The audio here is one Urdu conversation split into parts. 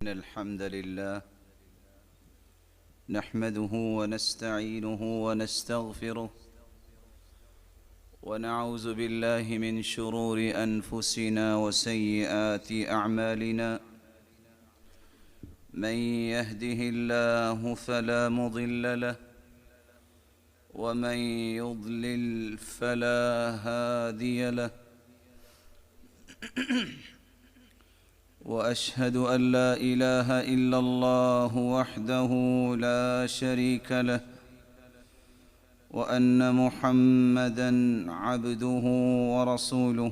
إن الحمد لله نحمده ونستعينه ونستغفره ونعوذ بالله من شرور أنفسنا وسيئات أعمالنا من يهده الله فلا مضل له ومن يضلل فلا هادي له وأشهد أن لا إله إلا الله وحده لا شريك له وأن محمدًا عبده ورسوله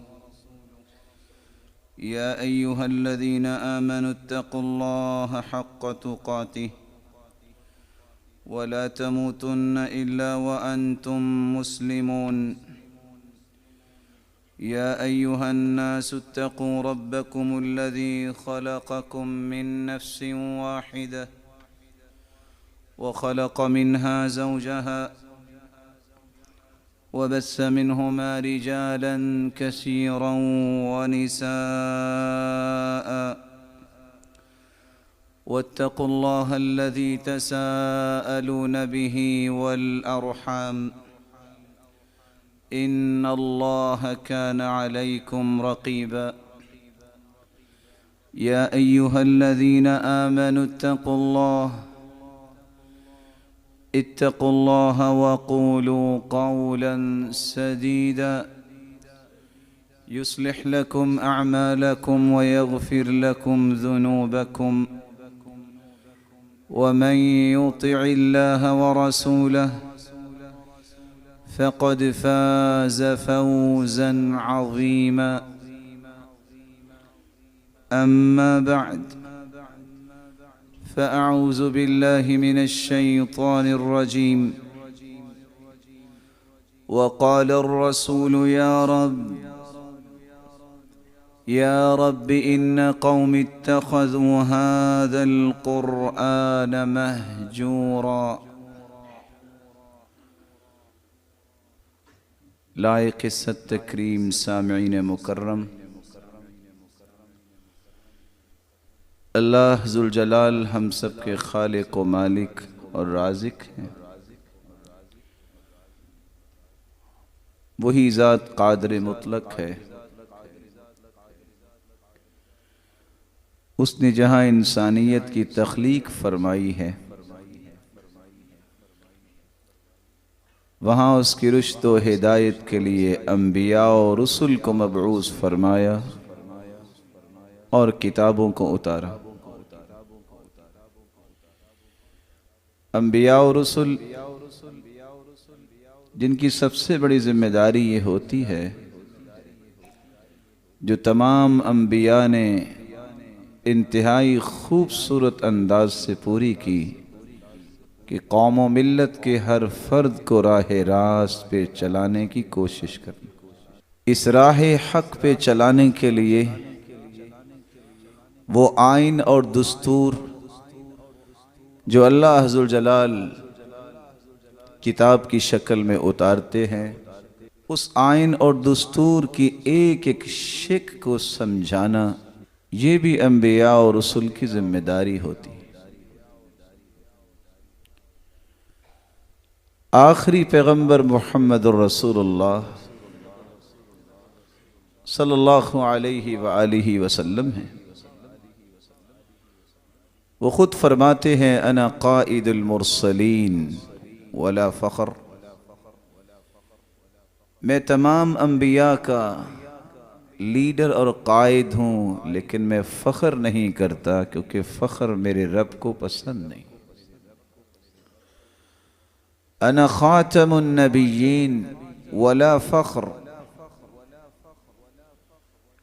يا أيها الذين آمنوا اتقوا الله حق تقاته ولا تموتن إلا وأنتم مسلمون يا أيها الناس اتقوا ربكم الذي خلقكم من نفس واحدة وخلق منها زوجها وبث منهما رجالا كثيرا ونساء واتقوا الله الذي تساءلون به والأرحام إن الله كان عليكم رقيبا يا أيها الذين آمنوا اتقوا الله وقولوا قولا سديدا يصلح لكم أعمالكم ويغفر لكم ذنوبكم ومن يطع الله ورسوله فقد فاز فوزا عظيما أما بعد فأعوذ بالله من الشيطان الرجيم وقال الرسول يا رب إن قوم اتخذوا هذا القرآن مهجورا لائق ست تکریم سامعین مکرم، اللہ ذوالجلال ہم سب کے خالق و مالک اور رازق ہیں۔ وہی ذات قادر مطلق ہے۔ اس نے جہاں انسانیت کی تخلیق فرمائی ہے، وہاں اس کی رشد و ہدایت کے لیے انبیاء و رسل کو مبعوث فرمایا اور کتابوں کو اتارا۔ انبیاء و رسل جن کی سب سے بڑی ذمہ داری یہ ہوتی ہے، جو تمام انبیاء نے انتہائی خوبصورت انداز سے پوری کی کہ قوم و ملت کے ہر فرد کو راہ راست پہ چلانے کی کوشش کرنا۔ اس راہ حق پہ چلانے کے لیے وہ آئین اور دستور جو اللہ ذوالجلال کتاب کی شکل میں اتارتے ہیں، اس آئین اور دستور کی ایک ایک شک کو سمجھانا، یہ بھی انبیاء اور رسول کی ذمہ داری ہوتی ہے۔ آخری پیغمبر محمد الرسول اللہ صلی اللہ علیہ وآلہ وسلم ہیں۔ وہ خود فرماتے ہیں انا قائد المرسلین ولا فخر، میں تمام انبیاء کا لیڈر اور قائد ہوں، لیکن میں فخر نہیں کرتا کیونکہ فخر میرے رب کو پسند نہیں۔ انا خاتم النبیین ولا فخر،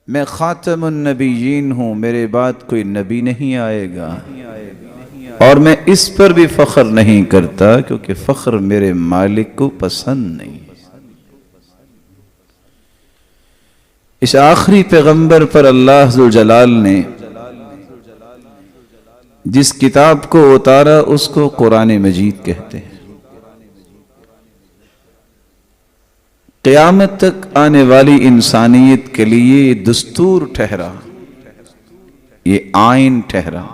میں خاتم النبیین ہوں، میرے بعد کوئی نبی نہیں آئے گا، اور میں اس پر بھی فخر نہیں کرتا کیونکہ فخر میرے مالک کو پسند نہیں۔ اس آخری پیغمبر پر اللہ ذوالجلال نے جس کتاب کو اتارا اس کو قرآن مجید کہتے ہیں۔ قیامت تک آنے والی انسانیت کے لیے یہ دستور ٹھہرا، یہ آئین ٹھہرا۔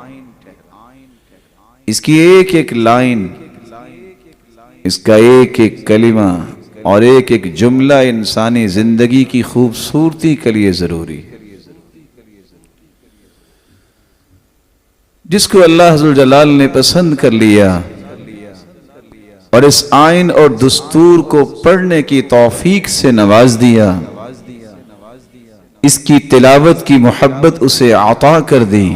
اس کی ایک ایک لائن، اس کا ایک ایک کلمہ اور ایک ایک جملہ انسانی زندگی کی خوبصورتی کے لیے ضروری ہے۔ جس کو اللہ عز و جلال نے پسند کر لیا اور اس آئین اور دستور کو پڑھنے کی توفیق سے نواز دیا، اس کی تلاوت کی محبت اسے عطا کر دی،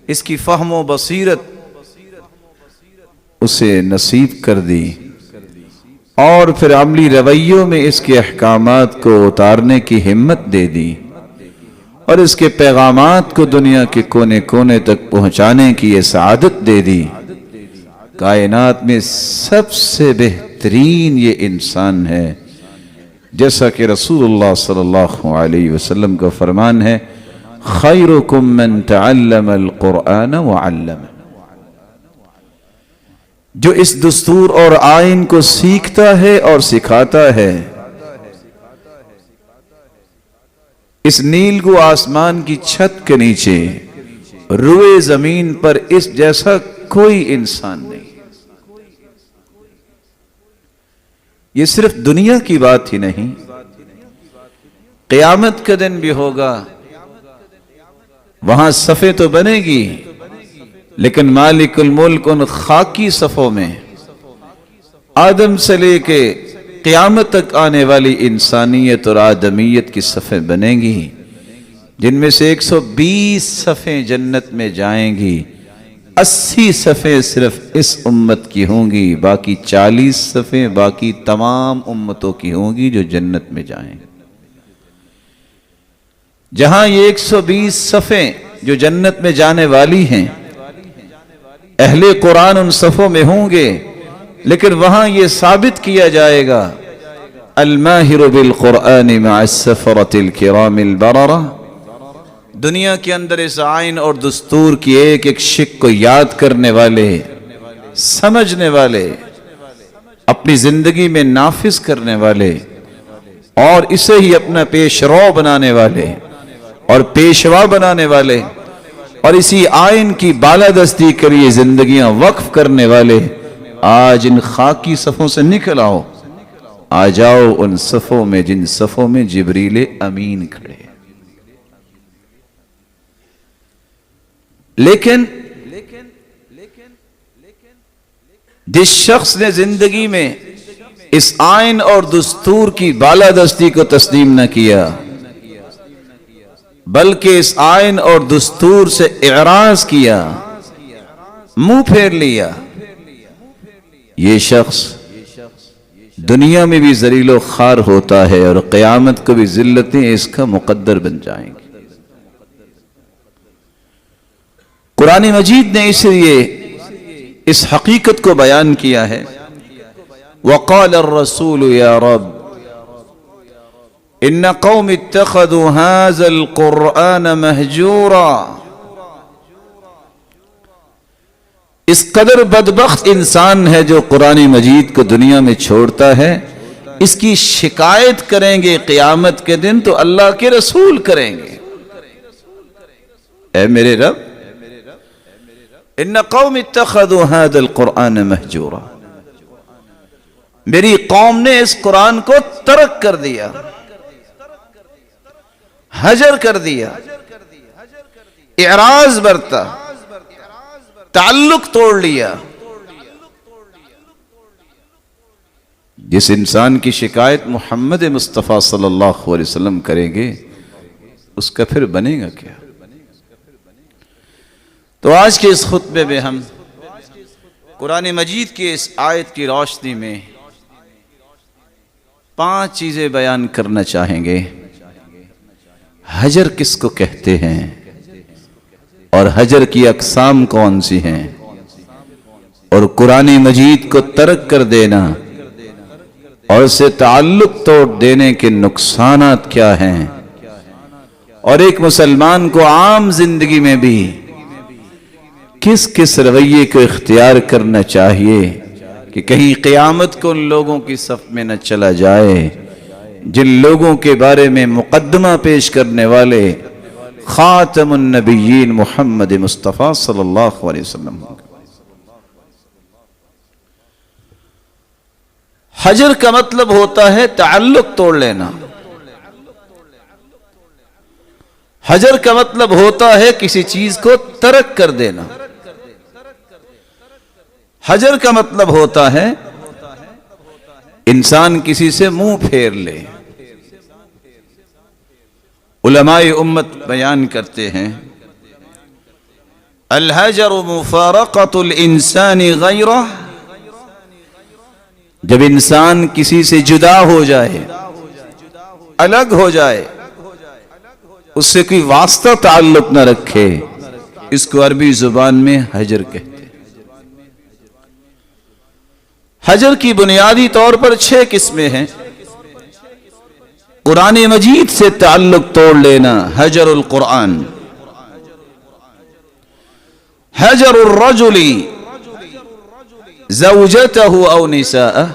اس کی فہم و بصیرت اسے نصیب کر دی، اور پھر عملی رویوں میں اس کے احکامات کو اتارنے کی ہمت دے دی، اور اس کے پیغامات کو دنیا کے کونے کونے تک پہنچانے کی یہ سعادت دے دی۔ کائنات میں سب سے بہترین یہ انسان ہے، جیسا کہ رسول اللہ صلی اللہ علیہ وسلم کا فرمان ہے، خیرکم من تعلم القرآن وعلمہ، جو اس دستور اور آئین کو سیکھتا ہے اور سکھاتا ہے۔ اس نیل کو آسمان کی چھت کے نیچے روئے زمین پر اس جیسا کوئی انسان نہیں۔ یہ صرف دنیا کی بات ہی نہیں، قیامت کا دن بھی ہوگا، وہاں صفیں تو بنے گی، لیکن مالک الملک ان خاکی صفوں میں آدم سے لے کے قیامت تک آنے والی انسانیت اور آدمیت کی صفیں بنیں گی، جن میں سے 120 صفیں جنت میں جائیں گی، 80 صفیں صرف اس امت کی ہوں گی، باقی 40 صفیں باقی تمام امتوں کی ہوں گی جو جنت میں جائیں گی۔ جہاں یہ 120 صفیں جو جنت میں جانے والی ہیں، اہل قرآن ان صفوں میں ہوں گے، لیکن وہاں یہ ثابت کیا جائے گا، الماہر بالقرآن مع السفرۃ الکرام البررہ، دنیا کے اندر اس آئین اور دستور کی ایک ایک شق کو یاد کرنے والے، سمجھنے والے، اپنی زندگی میں نافذ کرنے والے، اور اسے ہی اپنا پیش رو بنانے والے اور پیشوا بنانے والے، اور اسی آئین کی بالادستی کے لیے زندگیاں وقف کرنے والے، آج ان خاکی صفوں سے نکل آؤ، آ جاؤ ان صفوں میں جن صفوں میں جبریل امین کھڑے۔ لیکن جس شخص نے زندگی میں اس آئین اور دستور کی بالادستی کو تسلیم نہ کیا، بلکہ اس آئین اور دستور سے اعراض کیا، منہ پھیر لیا، یہ شخص دنیا میں بھی ذلیل و خوار ہوتا ہے اور قیامت کو بھی ذلتیں اس کا مقدر بن جائیں گی۔ قرآن مجید نے اس لیے اس حقیقت کو بیان کیا ہے، وَقَالَ الرَّسُولُ يَا رَبِّ إِنَّ قَوْمِ اتَّخَذُوا هَذَا الْقُرْآنَ مَهْجُورًا۔ اس قدر بدبخت انسان ہے جو قرآن مجید کو دنیا میں چھوڑتا ہے، اس کی شکایت کریں گے قیامت کے دن تو اللہ کے رسول کریں گے، اے میرے رب، ان قوم اتخذوا هذا القرآن مہجورا، میری قوم نے اس قرآن کو ترک کر دیا، حجر کر دیا، اعراض برتا، تعلق توڑ لیا۔ جس انسان کی شکایت محمد مصطفیٰ صلی اللہ علیہ وسلم کریں گے، اس کا پھر بنے گا کیا؟ تو آج کے اس خطبے میں ہم قرآن مجید کی اس آیت کی روشنی میں 5 چیزیں بیان کرنا چاہیں گے۔ حجر کس کو کہتے ہیں اور حجر کی اقسام کون سی ہیں، اور قرآن مجید کو ترک کر دینا اور اسے تعلق توڑ دینے کے نقصانات کیا ہیں، اور ایک مسلمان کو عام زندگی میں بھی کس کس رویے کو اختیار کرنا چاہیے کہ کہیں قیامت کو ان لوگوں کی صف میں نہ چلا جائے جن لوگوں کے بارے میں مقدمہ پیش کرنے والے خاتم النبیین محمد مصطفیٰ صلی اللہ علیہ وسلم حجر کا مطلب ہوتا ہے تعلق توڑ لینا. حجر کا مطلب ہوتا ہے کسی چیز کو ترک کر دینا. حجر کا مطلب ہوتا ہے انسان کسی سے منہ پھیر لے. علماء امت بیان کرتے ہیں الحجر مفارقۃ الانسان غیرہ. جب انسان کسی سے جدا ہو جائے، الگ ہو جائے، اس سے کوئی واسطہ تعلق نہ رکھے، اس کو عربی زبان میں حجر کہتے ہیں. حجر کی بنیادی طور پر 6 قسمیں ہیں. قرآن مجید سے تعلق توڑ لینا حجر القرآن. حجر الرجل زوجته او نساءه.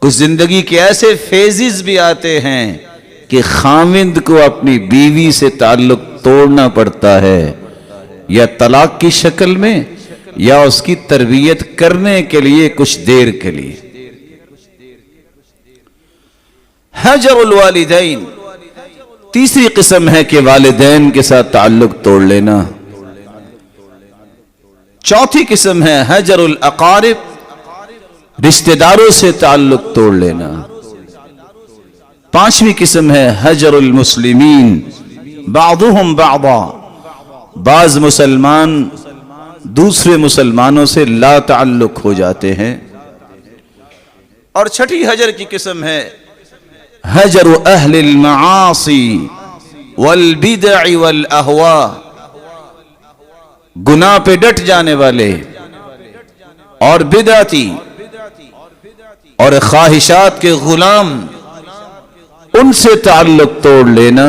کچھ زندگی کے ایسے فیزز بھی آتے ہیں کہ خاوند کو اپنی بیوی سے تعلق توڑنا پڑتا ہے، یا طلاق کی شکل میں یا اس کی تربیت کرنے کے لیے کچھ دیر کے لیے. حجر الوالدین تیسری قسم ہے کہ والدین کے ساتھ تعلق توڑ لینا. چوتھی قسم ہے حجر الاقارب، رشتہ داروں سے تعلق توڑ لینا. پانچویں قسم ہے حجر المسلمین، بعضهم بعضا، بعض مسلمان دوسرے مسلمانوں سے لا تعلق ہو جاتے ہیں. اور چھٹی حجر کی قسم ہے حجر اہل المعاصی والبدع والاہواء. گناہ پہ ڈٹ جانے والے اور بدعتی اور خواہشات کے غلام، ان سے تعلق توڑ لینا.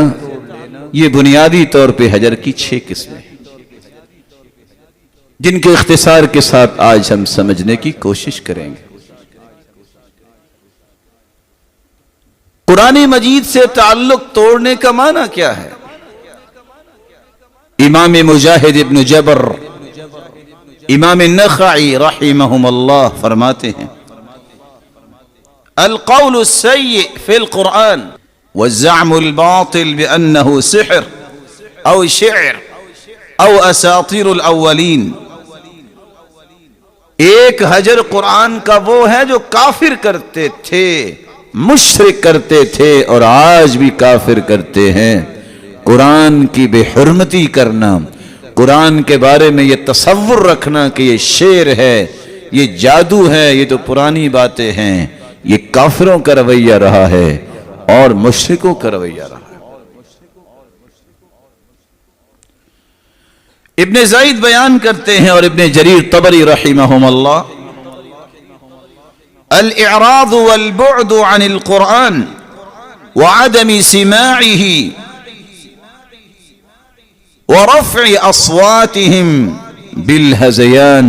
یہ بنیادی طور پہ حجر کی 6 قسمیں ہیں، جن کے اختصار کے ساتھ آج ہم سمجھنے کی کوشش کریں گے. قرآن مجید سے تعلق توڑنے کا معنی کیا ہے؟ امام مجاہد ابن جبر، امام النخعی رحمہم اللہ فرماتے ہیں القول السیء فی القرآن والزعم الباطل بأنه سحر او شعر او اساطیر الاولین. ایک حجر قرآن کا وہ ہے جو کافر کرتے تھے، مشرک کرتے تھے اور آج بھی کافر کرتے ہیں. قرآن کی بے حرمتی کرنا، قرآن کے بارے میں یہ تصور رکھنا کہ یہ شعر ہے، یہ جادو ہے، یہ تو پرانی باتیں ہیں، یہ کافروں کا رویہ رہا ہے اور مشرکوں کا رویہ رہا ہے. ابن زید بیان کرتے ہیں اور ابن جریر طبری رحمہم اللہ الاعراض والبعد عن القرآن وعدم سماعه ورفع اصواتهم بالهذيان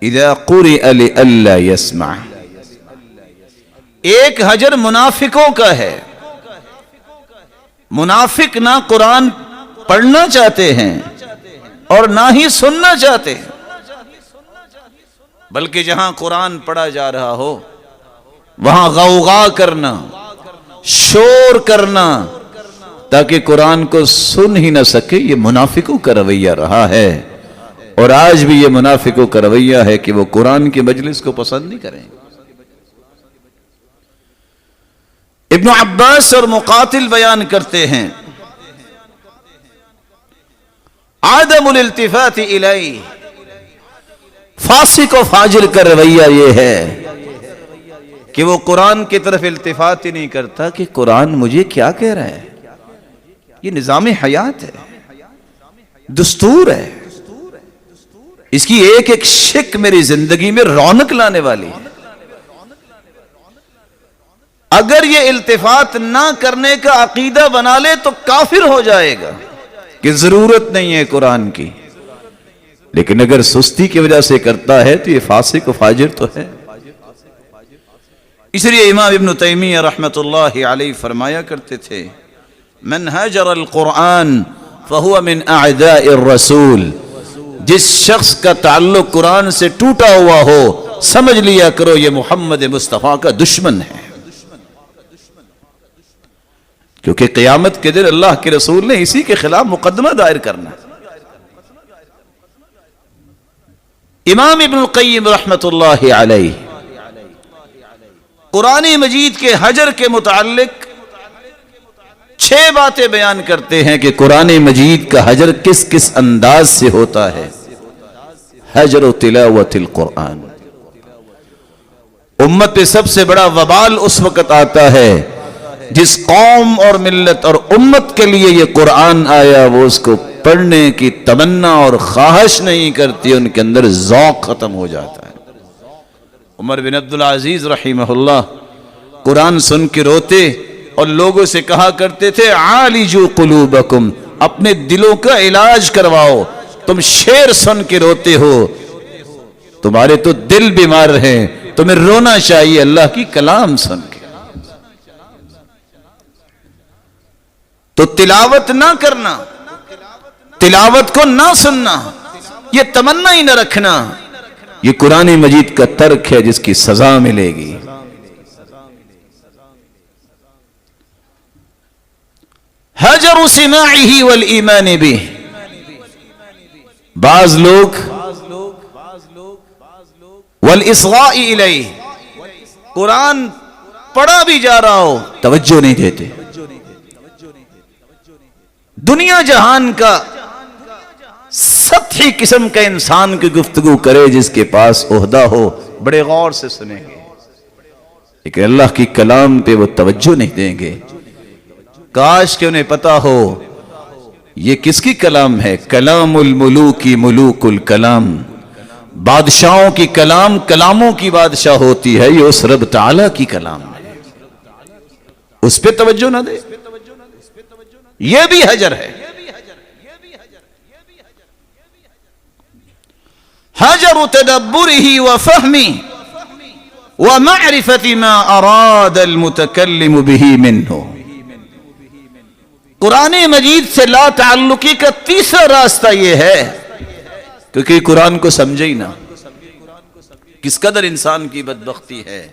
اذا قرئ لئلا يسمع. ایک حجر منافقوں کا ہے. منافق نہ قرآن پڑھنا چاہتے ہیں اور نہ ہی سننا چاہتے ہیں، بلکہ جہاں قرآن پڑھا جا رہا ہو وہاں غوغا کرنا، شور کرنا تاکہ قرآن کو سن ہی نہ سکے. یہ منافقوں کا رویہ رہا ہے اور آج بھی یہ منافقوں کا رویہ ہے کہ وہ قرآن کی مجلس کو پسند نہیں کریں. ابن عباس اور مقاتل بیان کرتے ہیں عدم الالتفات الیہ. فاسق و فاجر کا رویہ یہ ہے کہ وہ قرآن کی طرف التفات ہی نہیں کرتا کہ قرآن مجھے کیا کہہ رہا ہے. یہ نظام حیات ہے، دستور ہے، اس کی ایک ایک شک میری زندگی میں رونق لانے والی ہے. اگر یہ التفات نہ کرنے کا عقیدہ بنا لے تو کافر ہو جائے گا کہ ضرورت نہیں ہے قرآن کی. لیکن اگر سستی کی وجہ سے کرتا ہے تو یہ فاسق و فاجر تو ہے. اس لیے امام ابن تیمیہ رحمۃ اللہ علیہ فرمایا کرتے تھے من ہجر القرآن فہو من اعداء الرسول. جس شخص کا تعلق قرآن سے ٹوٹا ہوا ہو سمجھ لیا کرو یہ محمد مصطفیٰ کا دشمن ہے، کیونکہ قیامت کے دن اللہ کے رسول نے اسی کے خلاف مقدمہ دائر کرنا۔ امام ابن القیم رحمت اللہ علیہ قرآن مجید کے حجر کے متعلق 6 باتیں بیان کرتے ہیں کہ قرآن مجید کا حجر کس کس انداز سے ہوتا ہے۔ حجر و تلاوت القرآن، امت پہ سب سے بڑا وبال اس وقت آتا ہے جس قوم اور ملت اور امت کے لیے یہ قرآن آیا وہ اس کو پڑھنے کی تمنا اور خواہش نہیں کرتی، ان کے اندر ذوق ختم ہو جاتا ہے۔ عمر بن عبدالعزیز رحمہ اللہ قرآن سن کے روتے اور لوگوں سے کہا کرتے تھے عالجو قلوبکم، اپنے دلوں کا علاج کرواؤ، تم شعر سن کے روتے ہو، تمہارے تو دل بیمار ہیں، تمہیں رونا چاہیے اللہ کی کلام سن کے۔ تو تلاوت نہ کرنا، تلاوت کو نہ سننا، یہ تمنا ہی نہ رکھنا، یہ قرآن مجید کا ترک ہے جس کی سزا ملے گی۔ حجر سماعہ والایمان بہ، بعض لوگ والاصغاء الیہ، قرآن پڑھا بھی جا رہا ہو توجہ نہیں دیتے، دنیا جہان کا سطحی قسم کا انسان کی گفتگو کرے جس کے پاس عہدہ ہو بڑے غور سے سنیں گے، لیکن اللہ کی کلام پہ وہ توجہ نہیں دیں گے۔ کاش کہ انہیں پتا ہو یہ کس کی کلام ہے، کلام الملوک ملوک الکلام، بادشاہوں کی کلام کلاموں کی بادشاہ ہوتی ہے، یہ اس رب تعالیٰ کی کلام ہے، اس پہ توجہ نہ دے، یہ بھی حجر ہے۔ حجر تدبرہ وفہمہ ومعرفت ما اراد المتکلم بہ منہ، قرآن مجید سے لا تعلقی کا تیسرا راستہ یہ ہے کیونکہ قرآن کو سمجھے ہی نہ۔ کس قدر انسان کی بدبختی ہے،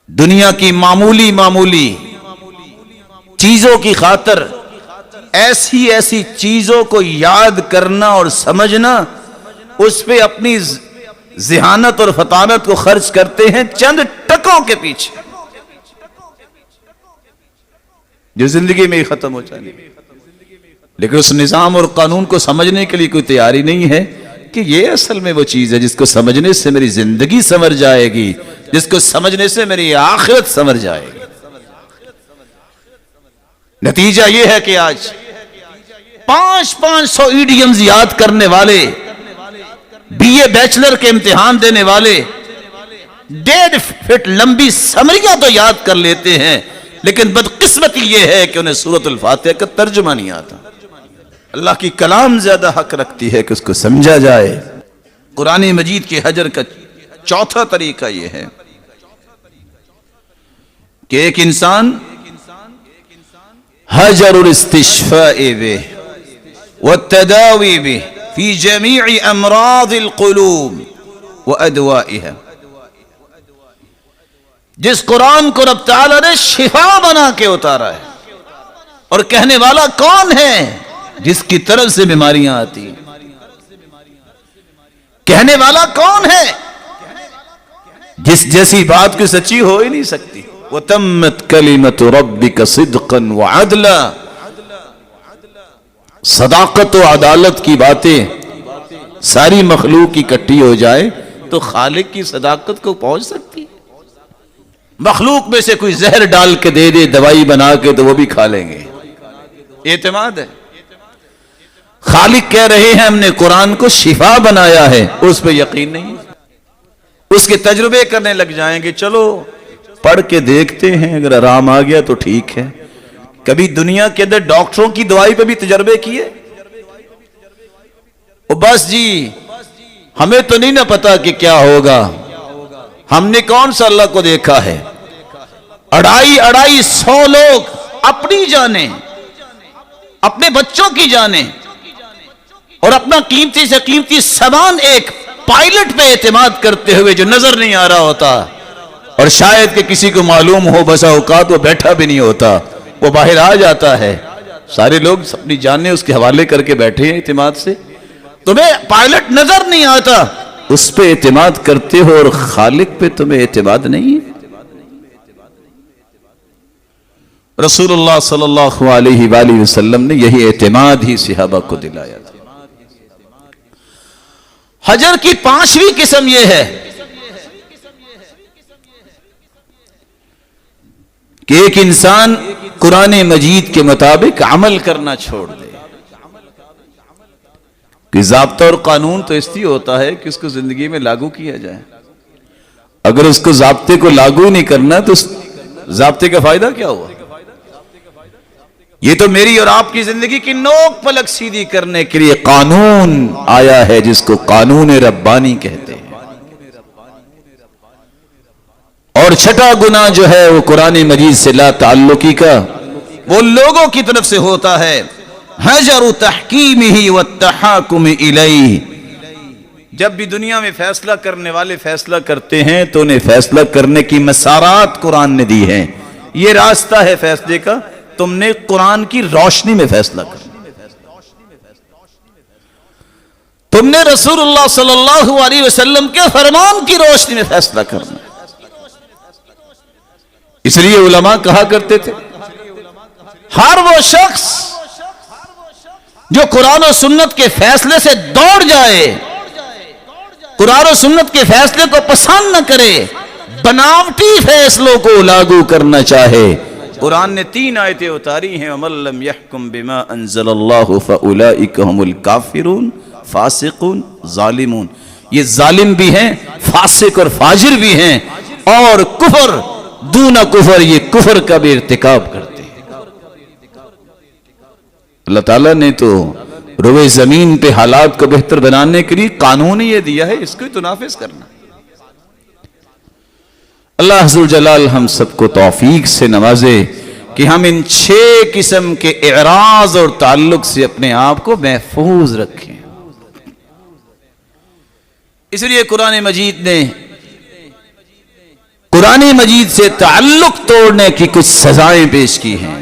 دنیا کی معمولی چیزوں کی خاطر ایسی چیزوں کو یاد کرنا اور سمجھنا، اس پہ اپنی ذہانت اور فطانت کو خرچ کرتے ہیں چند ٹکوں کے پیچھے، جو زندگی میں ہی ختم ہو جائے، لیکن اس نظام اور قانون کو سمجھنے کے لیے کوئی تیاری نہیں ہے کہ یہ اصل میں وہ چیز ہے جس کو سمجھنے سے میری زندگی سنور جائے گی، جس کو سمجھنے سے میری آخرت سنور جائے گی۔ نتیجہ یہ ہے کہ آج 500 ایڈیمز یاد کرنے والے، بی اے بیچلر کے امتحان دینے والے 1.5 فٹ لمبی سمریاں تو یاد کر لیتے ہیں، لیکن بدقسمتی یہ ہے کہ انہیں سورۃ الفاتحہ کا ترجمہ نہیں آتا۔ اللہ کی کلام زیادہ حق رکھتی ہے کہ اس کو سمجھا جائے۔ قرآن مجید کے حجر کا چوتھا طریقہ یہ ہے کہ ایک انسان حجر الاستشفاء بہ والتداوی بہ فی جمیع امراض القلوب وادوائها، جس قرآن کو رب تعالیٰ نے شفا بنا کے اتارا ہے، اور کہنے والا کون ہے؟ جس کی طرف سے بیماریاں آتی ہیں۔ کہنے والا کون ہے؟ جس جیسی بات کوئی سچی ہو ہی نہیں سکتی۔ وَتَمَّتْ كَلِمَةُ رَبِّكَ صِدْقًا وَعَدْلًا، صداقت و عدالت کی باتیں ساری مخلوق کی اکٹھی ہو جائے تو خالق کی صداقت کو پہنچ سکتی؟ مخلوق میں سے کوئی زہر ڈال کے دے دے دوائی بنا کے تو وہ بھی کھا لیں گے، اعتماد ہے۔ خالق کہہ رہے ہیں ہم نے قرآن کو شفا بنایا ہے، اس پہ یقین نہیں، اس کے تجربے کرنے لگ جائیں گے، چلو پڑھ کے دیکھتے ہیں، اگر آرام آ گیا تو ٹھیک ہے۔ کبھی دنیا کے اندر ڈاکٹروں کی دوائی پہ بھی تجربے کیے؟ بس جی ہمیں تو نہیں نہ پتا کہ کیا ہوگا، ہم نے کون سا اللہ کو دیکھا ہے؟ 250 لوگ اپنی جانیں، اپنے بچوں کی جانیں، اور اپنا قیمتی سے قیمتی سامان ایک پائلٹ پہ اعتماد کرتے ہوئے جو نظر نہیں آ رہا ہوتا، اور شاید کہ کسی کو معلوم ہو بسا اوقات وہ بیٹھا بھی نہیں ہوتا، وہ باہر آ جاتا ہے، سارے لوگ اپنی جانیں اس کے حوالے کر کے بیٹھے ہیں اعتماد سے، تمہیں پائلٹ نظر نہیں آتا، اس پہ اعتماد کرتے ہو اور خالق پہ تمہیں اعتماد نہیں ہے۔ رسول اللہ صلی اللہ علیہ وآلہ وسلم نے یہی اعتماد ہی صحابہ کو دلایا تھا۔ حجر کی 5ویں قسم یہ ہے کہ ایک انسان قرآن مجید کے مطابق عمل کرنا چھوڑ دے، کہ ضابطہ اور قانون تو اس لیے ہوتا ہے کہ اس کو زندگی میں لاگو کیا جائے، اگر اس کو ضابطے کو لاگو نہیں کرنا تو اس ضابطے کا فائدہ کیا ہوا؟ یہ تو میری اور آپ کی زندگی کی نوک پلک سیدھی کرنے کے لیے قانون آیا ہے، جس کو قانون ربانی کہتے ہیں۔ اور چھٹا گناہ جو ہے وہ قرآن مجید سے لا تعلقی کا وہ لوگوں کی طرف سے ہوتا ہے، حجر تحکیمہ والتحاکم الیہ۔ جب بھی دنیا میں فیصلہ کرنے والے فیصلہ کرتے ہیں تو انہیں فیصلہ کرنے کی مسارات قرآن نے دی ہیں، یہ راستہ ہے فیصلے کا، تم نے قرآن کی روشنی میں فیصلہ کرنا، تم نے رسول اللہ صلی اللہ علیہ وسلم کے فرمان کی روشنی میں فیصلہ کرنا۔ اس لیے علماء کہا کرتے تھے ہر وہ شخص جو قرآن و سنت کے فیصلے سے دوڑ جائے، قرآن و سنت کے فیصلے کو پسند نہ کرے، بناوٹی فیصلوں کو لاگو کرنا چاہے، قرآن نے 3 آیتیں اتاری ہیں، وَمَن لَّمْ يَحْكُم بِمَا أَنزَلَ اللَّهُ فَأُولَٰئِكَ هُمُ الْكَافِرُونَ فاسقون ظالمون۔ یہ ظالم بھی ہیں، فاسق اور فاجر بھی ہیں، اور کفر دون کفر، یہ کفر کا بھی ارتکاب کرتے ہیں۔ اللہ تعالیٰ نے تو روئے زمین پہ حالات کو بہتر بنانے کے لیے قانون یہ دیا ہے، اس کو تو نافذ کرنا۔ اللہ عز و جلال ہم سب کو توفیق سے نوازے کہ ہم ان 6 قسم کے اعراض اور تعلق سے اپنے آپ کو محفوظ رکھیں۔ اس لیے قرآن مجید سے تعلق توڑنے کی کچھ سزائیں پیش کی ہیں۔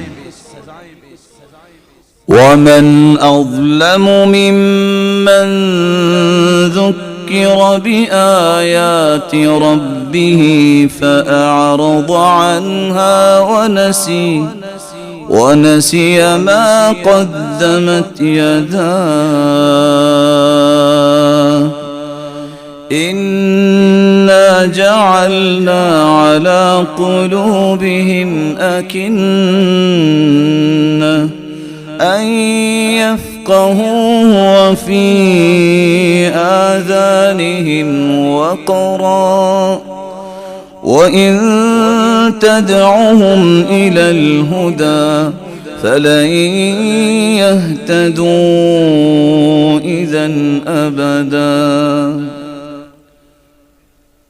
وَمَنْ أَظْلَمُ مِمَّنْ ذُكِّرَ بِآيَاتِ رَبِّهِ فَأَعْرَضَ عَنْهَا وَنَسِيَ مَا قَدَّمَتْ يَدَاهُ إِنَّا جَعَلْنَا عَلَى قُلُوبِهِمْ أَكِنَّةً أَن يَفْقَهُوهُ وَفِي آذَانِهِمْ وَقْرًا وَإِن تَدْعُهُمْ إِلَى الْهُدَى فَلَن يَهْتَدُوا إِذًا أَبَدًا۔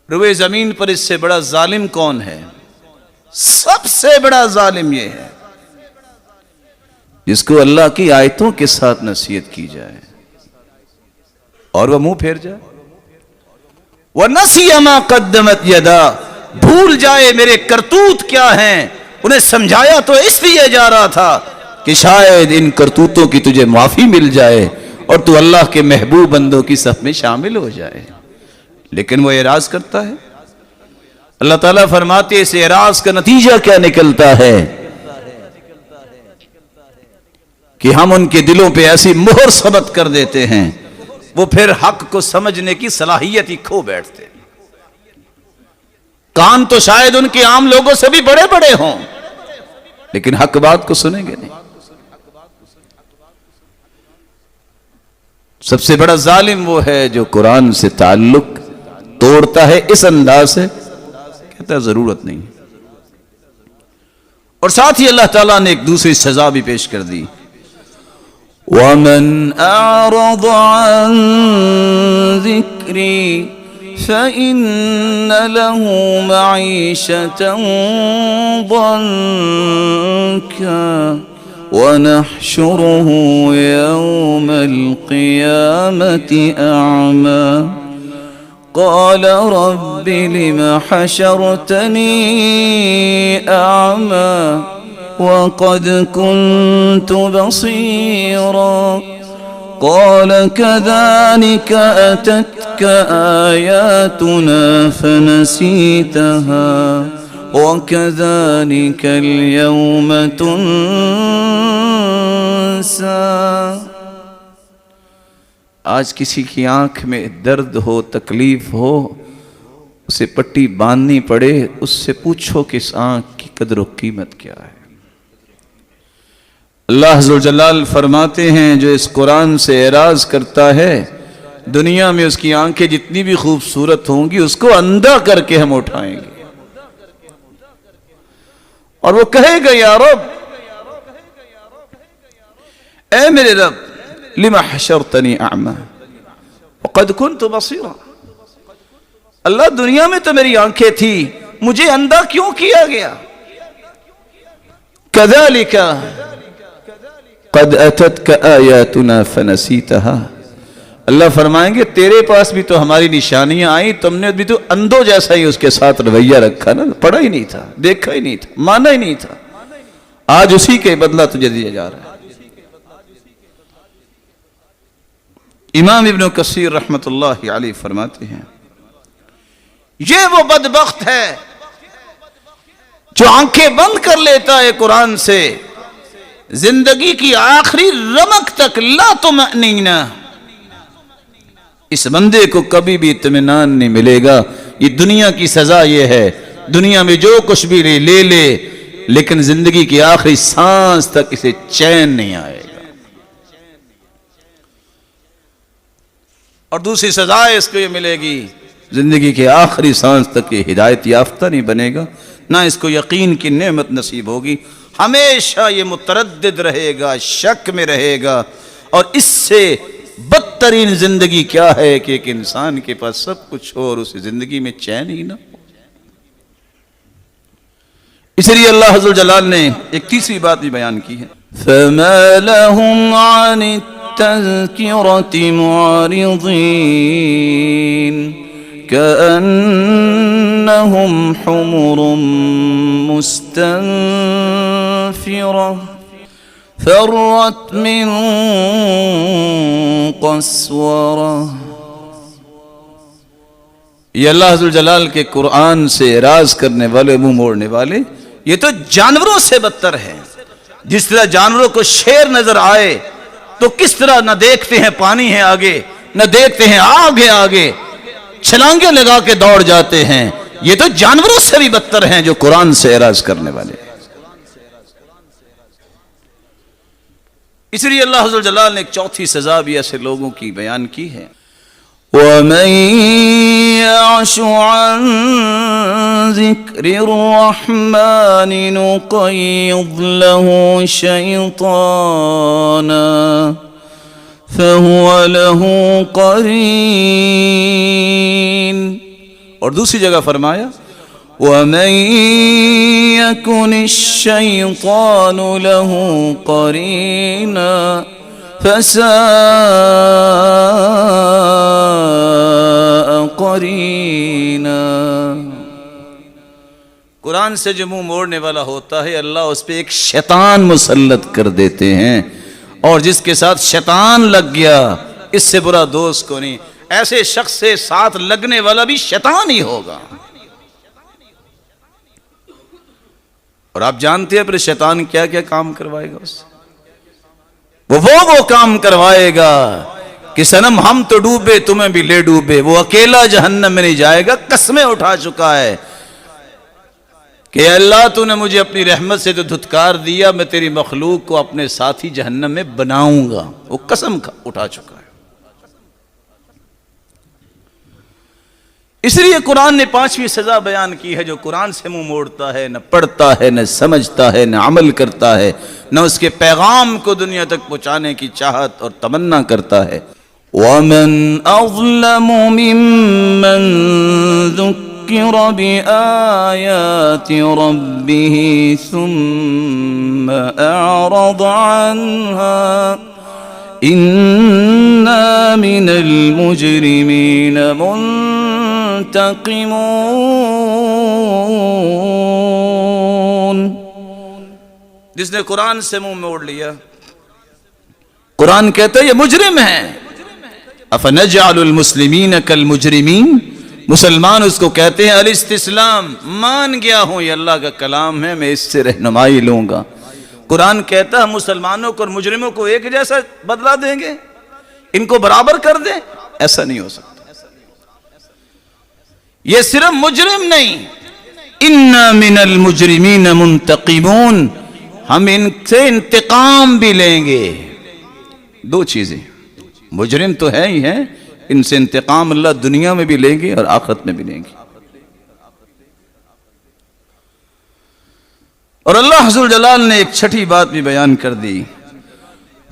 روئے زمین پر اس سے بڑا ظالم کون ہے؟ سب سے بڑا ظالم یہ ہے جس کو اللہ کی آیتوں کے ساتھ نصیحت کی جائے اور وہ منہ پھیر جائے۔ وَنَسِيَ مَا قَدَّمَتْ يَدَاهُ، بھول جائے میرے کرتوت کیا ہیں، انہیں سمجھایا تو اس لیے جا رہا تھا کہ شاید ان کرتوتوں کی تجھے معافی مل جائے اور تو اللہ کے محبوب بندوں کی صف میں شامل ہو جائے، لیکن وہ اعراض کرتا ہے۔ اللہ تعالیٰ فرماتے ہیں اس اعراض کا نتیجہ کیا نکلتا ہے کہ ہم ان کے دلوں پہ ایسی مہر ثبت کر دیتے ہیں، وہ پھر حق کو سمجھنے کی صلاحیت ہی کھو بیٹھتے ہیں۔ کان تو شاید ان کے عام لوگوں سے بھی بڑے بڑے ہوں، لیکن حق بات کو سنیں گے نہیں۔ سب سے بڑا ظالم وہ ہے جو قرآن سے تعلق توڑتا ہے اس انداز سے، کہتا ہے ضرورت نہیں، اور ساتھ ہی اللہ تعالیٰ نے ایک دوسری سزا بھی پیش کر دی، وَمَنْ أَعْرَضَ عَنْ ذِكْرِي فَإِنَّ لَهُ مَعِيشَةً ضَنكًا وَنَحْشُرُهُ يَوْمَ الْقِيَامَةِ أَعْمَى قال رب لم حشرتني أعمى وقد كنت بصيرا قال كذلك أتتك آياتنا فنسيتها وكذلك اليوم تنسى. آج کسی کی آنکھ میں درد ہو، تکلیف ہو، اسے پٹی باندھنی پڑے، اس سے پوچھو کہ اس آنکھ کی قدر و قیمت کیا ہے. اللہ ذوالجلال فرماتے ہیں جو اس قرآن سے اعراض کرتا ہے دنیا میں اس کی آنکھیں جتنی بھی خوبصورت ہوں گی اس کو اندھا کر کے ہم اٹھائیں گے اور وہ کہے گا یا رب، اے میرے رب، لما حشرتنی اعمى وقد كنت بصيرا، اللہ دنیا میں تو میری آنکھیں تھی، مجھے اندھا کیوں کیا گیا؟ كذلك قد اتتك آیاتنا فنسیتها، اللہ فرمائیں گے تیرے پاس بھی تو ہماری نشانیاں آئیں، تم نے بھی تو اندھوں جیسا ہی اس کے ساتھ رویہ رکھا نا، پڑھا ہی نہیں تھا، دیکھا ہی نہیں تھا، مانا ہی نہیں تھا، آج اسی کے بدلہ تجھے دیا جا رہا ہے. امام ابن کثیر رحمت اللہ علیہ فرماتے ہیں یہ وہ بدبخت ہے جو آنکھیں بند کر لیتا ہے قرآن سے، زندگی کی آخری رمق تک لا طمأنینہ، اس بندے کو کبھی بھی اطمینان نہیں ملے گا. یہ دنیا کی سزا یہ ہے، دنیا میں جو کچھ بھی لے لے لیکن زندگی کی آخری سانس تک اسے چین نہیں آئے گا. اور دوسری سزا اس کو یہ ملے گی، زندگی کے آخری سانس تک یہ ہدایت یافتہ نہیں بنے گا، نہ اس کو یقین کی نعمت نصیب ہوگی، ہمیشہ یہ متردد رہے گا، شک میں رہے گا. اور اس سے بدترین زندگی کیا ہے کہ ایک انسان کے پاس سب کچھ ہو اور اسے زندگی میں چین ہی نہ ہو. اس لیے اللہ عز و جلال نے ایک تیسری بات بھی بیان کی ہے، فَمَا لَهُمْ عَنِ التَّذْكِرَةِ مُعْرِضِينَ كَأَنَّهُمْ حُمُرٌ مُسْتَنفِرَةٌ فَرَّتْ مِنْ قَسْوَرَةٍ. یہ اللہ عز و جلال کے قرآن سے اعراض کرنے والے، منہ موڑنے والے، یہ تو جانوروں سے بدتر ہے. جس طرح جانوروں کو شیر نظر آئے تو کس طرح نہ دیکھتے ہیں پانی ہے آگے، نہ دیکھتے ہیں آگ ہے آگے، چھلانگیں لگا کے دوڑ جاتے ہیں. یہ تو جانوروں سے بھی بدتر ہیں جو قرآن سے اعراض کرنے والے. اس لیے اللہ عز و جلال نے ایک چوتھی سزا بھی ایسے لوگوں کی بیان کی ہے، وَمَن يَعْشُ عَن ذِكْرِ الرَّحْمَنِ نُقَيِّضْ لَهُ شَيْطَانًا فَهُوَ لَهُ قَرِينٌ. اور دوسری جگہ فرمایا وَمَن يَكُنِ الشَّيْطَانُ لَهُ قَرِينًا فَسَاءَ قَرِينًا. قرآن سے جو منہ موڑنے والا ہوتا ہے اللہ اس پہ ایک شیطان مسلط کر دیتے ہیں، اور جس کے ساتھ شیطان لگ گیا اس سے برا دوست کو نہیں. ایسے شخص سے ساتھ لگنے والا بھی شیطان ہی ہوگا. اور آپ جانتے ہیں پھر شیطان کیا کیا کام کروائے گا اس سے؟ وہ کام کروائے گا کہ صنم ہم تو ڈوبے تمہیں بھی لے ڈوبے. وہ اکیلا جہنم میں نہیں جائے گا، قسمیں اٹھا چکا ہے کہ اللہ تو نے مجھے اپنی رحمت سے تو دھتکار دیا، میں تیری مخلوق کو اپنے ساتھی جہنم میں بناؤں گا. وہ قسم اٹھا چکا ہے. اس لیے قرآن نے پانچویں سزا بیان کی ہے، جو قرآن سے منہ موڑتا ہے، نہ پڑھتا ہے، نہ سمجھتا ہے، نہ عمل کرتا ہے، نہ اس کے پیغام کو دنیا تک پہنچانے کی چاہت اور تمنا کرتا ہے. وَمَنْ أَظْلَمُ مِمَّنْ ذُكِّرَ بِآيَاتِ رَبِّهِ ثُمَّ أَعْرَضَ عَنْهَا إِنَّا مِنَ الْمُجْرِمِينَ منتقمون. جس نے قرآن سے منہ موڑ لیا، قرآن کہتا ہے یہ مجرم ہے. افنجعل المسلمین کالمجرمین، مسلمان اس کو کہتے ہیں الاستسلام، مان گیا ہوں یہ اللہ کا کلام ہے، میں اس سے رہنمائی لوں گا. قرآن کہتا ہے مسلمانوں کو اور مجرموں کو ایک جیسا بدلہ دیں گے، ان کو برابر کر دیں، ایسا نہیں ہو سکتا. یہ صرف مجرم نہیں، اِنَّا مِنَ الْمُجْرِمِينَ مُنْتَقِمُونَ، ہم ان سے انتقام بھی لیں گے. دو چیزیں، مجرم تو ہے ہی ہیں، ان سے انتقام اللہ دنیا میں بھی لیں گے اور آخرت میں بھی لیں گے. اور اللہ حضور جلال نے ایک چھٹی بات بھی بیان کر دی،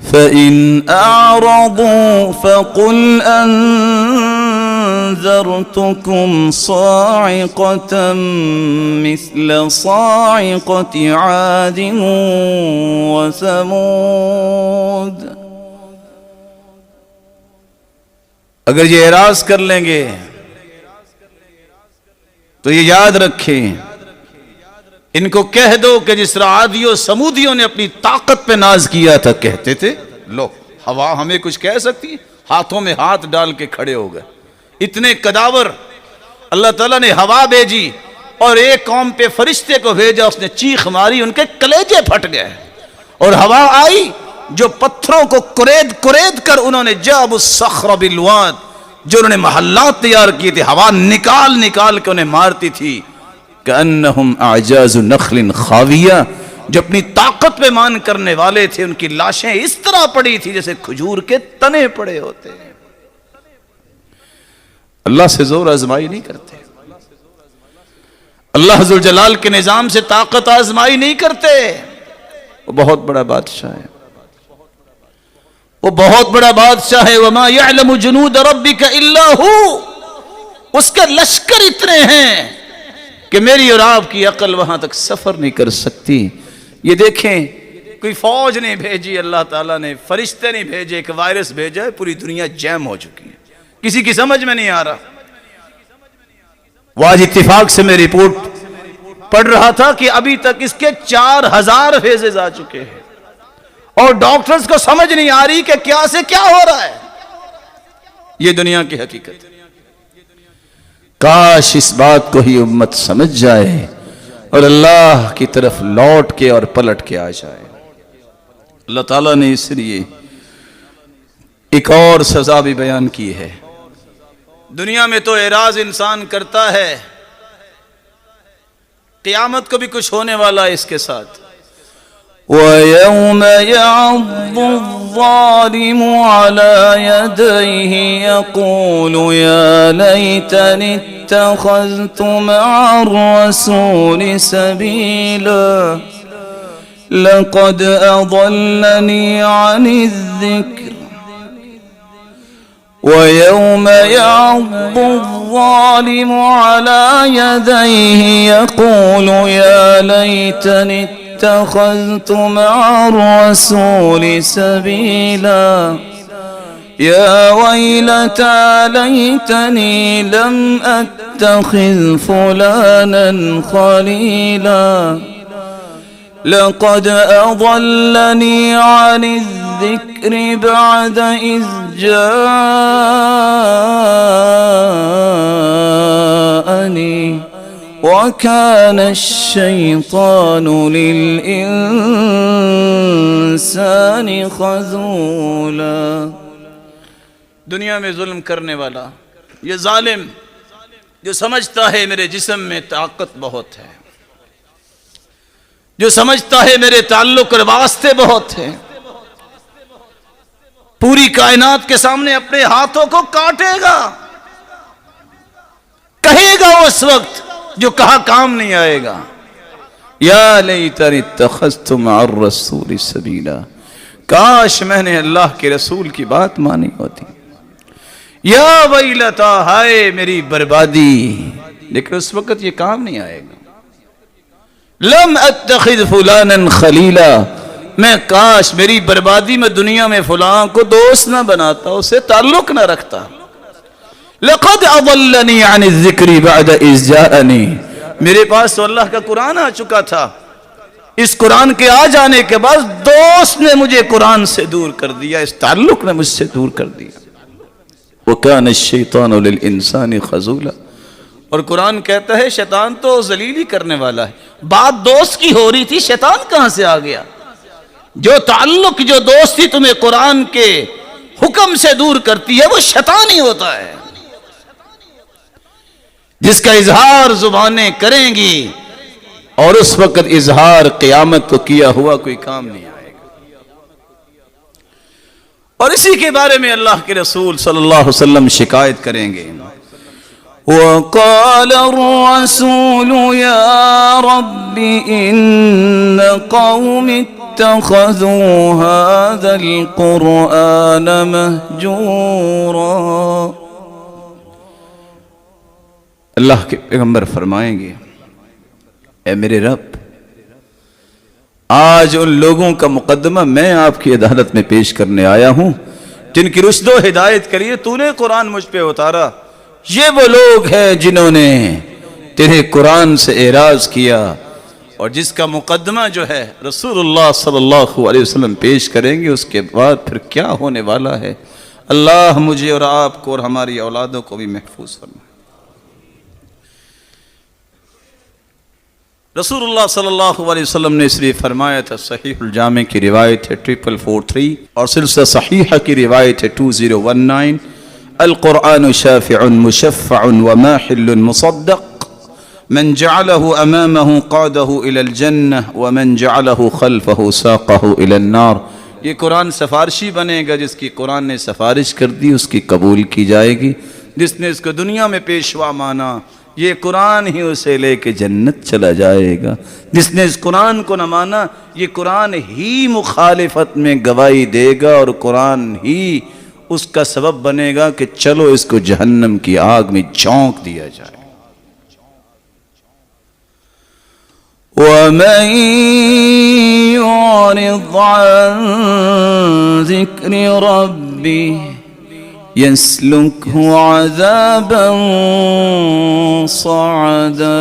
فَإِنْ أَعْرَضُوا فَقُلْ أَنذَرْتُكُمْ صَاعِقَةً مِثْلَ صَاعِقَةِ عَادٍ وَثَمُودَ. اگر یہ اعراض کر لیں گے تو یہ یاد رکھیں، ان کو کہہ دو کہ جس طرح عادیوں سمودیوں نے اپنی طاقت پہ ناز کیا تھا، کہتے تھے لو ہوا ہمیں کچھ کہہ سکتی، ہاتھوں میں ہاتھ ڈال کے کھڑے ہو گئے. اتنے قداور اللہ تعالیٰ نے ہوا بھیجی اور ایک قوم پہ فرشتے کو بھیجا، اس نے چیخ ماری، ان کے کلیجے پھٹ گئے. اور ہوا آئی جو پتھروں کو کرید کرید کر انہوں نے جاب الصخر بالواد، جو انہوں نے محلات تیار کیے تھے، ہوا نکال نکال کے انہیں مارتی تھی. کأنہم اعجاز نخل خاویہ، جو اپنی طاقت پہ مان کرنے والے تھے ان کی لاشیں اس طرح پڑی تھی جیسے کھجور کے تنے پڑے ہوتے ہیں. اللہ سے زور آزمائی نہیں کرتے، اللہ ذو جلال کے نظام سے طاقت آزمائی نہیں کرتے. وہ بہت بڑا بادشاہ ہے، وہ بہت بڑا بادشاہ ہے. وما يعلم جنود ربك الا هو، اس کے لشکر اتنے ہیں کہ میری اور آپ کی عقل وہاں تک سفر نہیں کر سکتی. یہ دیکھیں، کوئی فوج نہیں بھیجی اللہ تعالیٰ نے، فرشتے نہیں بھیجے، ایک وائرس بھیجا ہے، پوری دنیا جیم ہو چکی ہے، کسی کی سمجھ میں نہیں آ رہا. وہ آج اتفاق سے میں رپورٹ پڑھ رہا تھا کہ ابھی تک اس کے 4000 فیزز آ چکے ہیں اور ڈاکٹرز کو سمجھ نہیں آ رہی کہ کیا سے کیا ہو رہا ہے. یہ دنیا کی حقیقت ہے. کاش اس بات کو ہی امت سمجھ جائے اور اللہ کی طرف لوٹ کے اور پلٹ کے آ جائے. اللہ تعالیٰ نے اس لیے ایک اور سزا بھی بیان کی ہے. دنیا میں تو اعراض انسان کرتا ہے، قیامت کو بھی کچھ ہونے والا ہے اس کے ساتھ. وَيَوْمَ يَعَضُّ الظَّالِمُ عَلَى يَدَيْهِ يَقُولُ يَا لَيْتَنِي اتَّخَذْتُ مَعَ الرَّسُولِ سَبِيلًا لَقَدْ أَضَلَّنِي عَنِ الذِّكْرِ. وَيَوْمَ يَعَضُّ الظَّالِمُ عَلَى يَدَيْهِ يَقُولُ يَا لَيْتَنِي اتخذت مع الرسول سبيلا يا ويلتى ليتني لم أتخذ فلانا خليلا لقد أضلني عن الذكر بعد إذ جاءني وَكَانَ الشَّيْطَانُ لِلْإِنسَانِ خَذُولًا. دنیا میں ظلم کرنے والا، یہ ظالم جو سمجھتا ہے میرے جسم میں طاقت بہت ہے، جو سمجھتا ہے میرے تعلق اور واسطے بہت ہیں، پوری کائنات کے سامنے اپنے ہاتھوں کو کاٹے گا، کہے گا اس وقت جو کہا کام نہیں آئے گا. یا لیتنی اتخذت مع الرسول سبیلا، کاش میں نے اللہ کے رسول کی بات مانی ہوتی. یا ویلتا، ہائے میری بربادی، لیکن اس وقت یہ کام نہیں آئے گا. لم اتخذ فلانا خلیلا، میں کاش میری بربادی میں دنیا میں فلاں کو دوست نہ بناتا، اسے تعلق نہ رکھتا. لقد اضلنی عن الذکر بعد اذ جاءنی، میرے پاس تو اللہ کا قرآن آ چکا تھا، اس قرآن کے آ جانے کے بعد دوست نے مجھے قرآن سے دور کر دیا، اس تعلق نے مجھ سے دور کر دیا۔ وَكَانَ الشَّيْطَانُ لِلْإِنسَانِ خَذُولًا، اور قرآن کہتا ہے شیطان تو ذلیل ہی کرنے والا ہے۔ بات دوست کی ہو رہی تھی، شیطان کہاں سے آ گیا؟ جو تعلق، جو دوستی تمہیں قرآن کے حکم سے دور کرتی ہے وہ شیطان ہی ہوتا ہے، جس کا اظہار زبانیں کریں گی اور اس وقت اظہار قیامت کو کیا ہوا کوئی کام نہیں آئے گا۔ اور اسی کے بارے میں اللہ کے رسول صلی اللہ علیہ وسلم شکایت کریں گے۔ وَقَالَ الرَّسُولُ يَا رَبِّ إِنَّ قَوْمِ اتَّخَذُوا هَذَا الْقُرْآنَ مَهْجُورًا، اللہ کے پیغمبر فرمائیں گے اے میرے رب، آج ان لوگوں کا مقدمہ میں آپ کی عدالت میں پیش کرنے آیا ہوں جن کی رشد و ہدایت کے لیے تو نے قرآن مجھ پہ اتارا۔ یہ وہ لوگ ہیں جنہوں نے تیرے قرآن سے اعراض کیا، اور جس کا مقدمہ جو ہے رسول اللہ صلی اللہ علیہ وسلم پیش کریں گے، اس کے بعد پھر کیا ہونے والا ہے۔ اللہ مجھے اور آپ کو اور ہماری اولادوں کو بھی محفوظ فرمائے۔ رسول اللہ صلی اللہ علیہ وسلم نے اس لیے فرمایا تھا، صحیح الجامع کی روایت ہے 4443 اور سلسلہ صحیحہ کی روایت ہے 2019، القرآن شافع مشفع وماحل مصدق، من جعله امامه قاده الى الجنہ ومن جعله خلفه ساقه الى النار۔ یہ قرآن سفارشی بنے گا، جس کی قرآن نے سفارش کر دی اس کی قبول کی جائے گی، جس نے اس کو دنیا میں پیشوا مانا یہ قرآن ہی اسے لے کے جنت چلا جائے گا، جس نے اس قرآن کو نہ مانا یہ قرآن ہی مخالفت میں گواہی دے گا، اور قرآن ہی اس کا سبب بنے گا کہ چلو اس کو جہنم کی آگ میں جھونک دیا جائے۔ وَمَن يُعْرِضْ عَن ذِكْرِ رَبِّهِ يَسْلُكْهُ عَذَابًا صَعَدًا،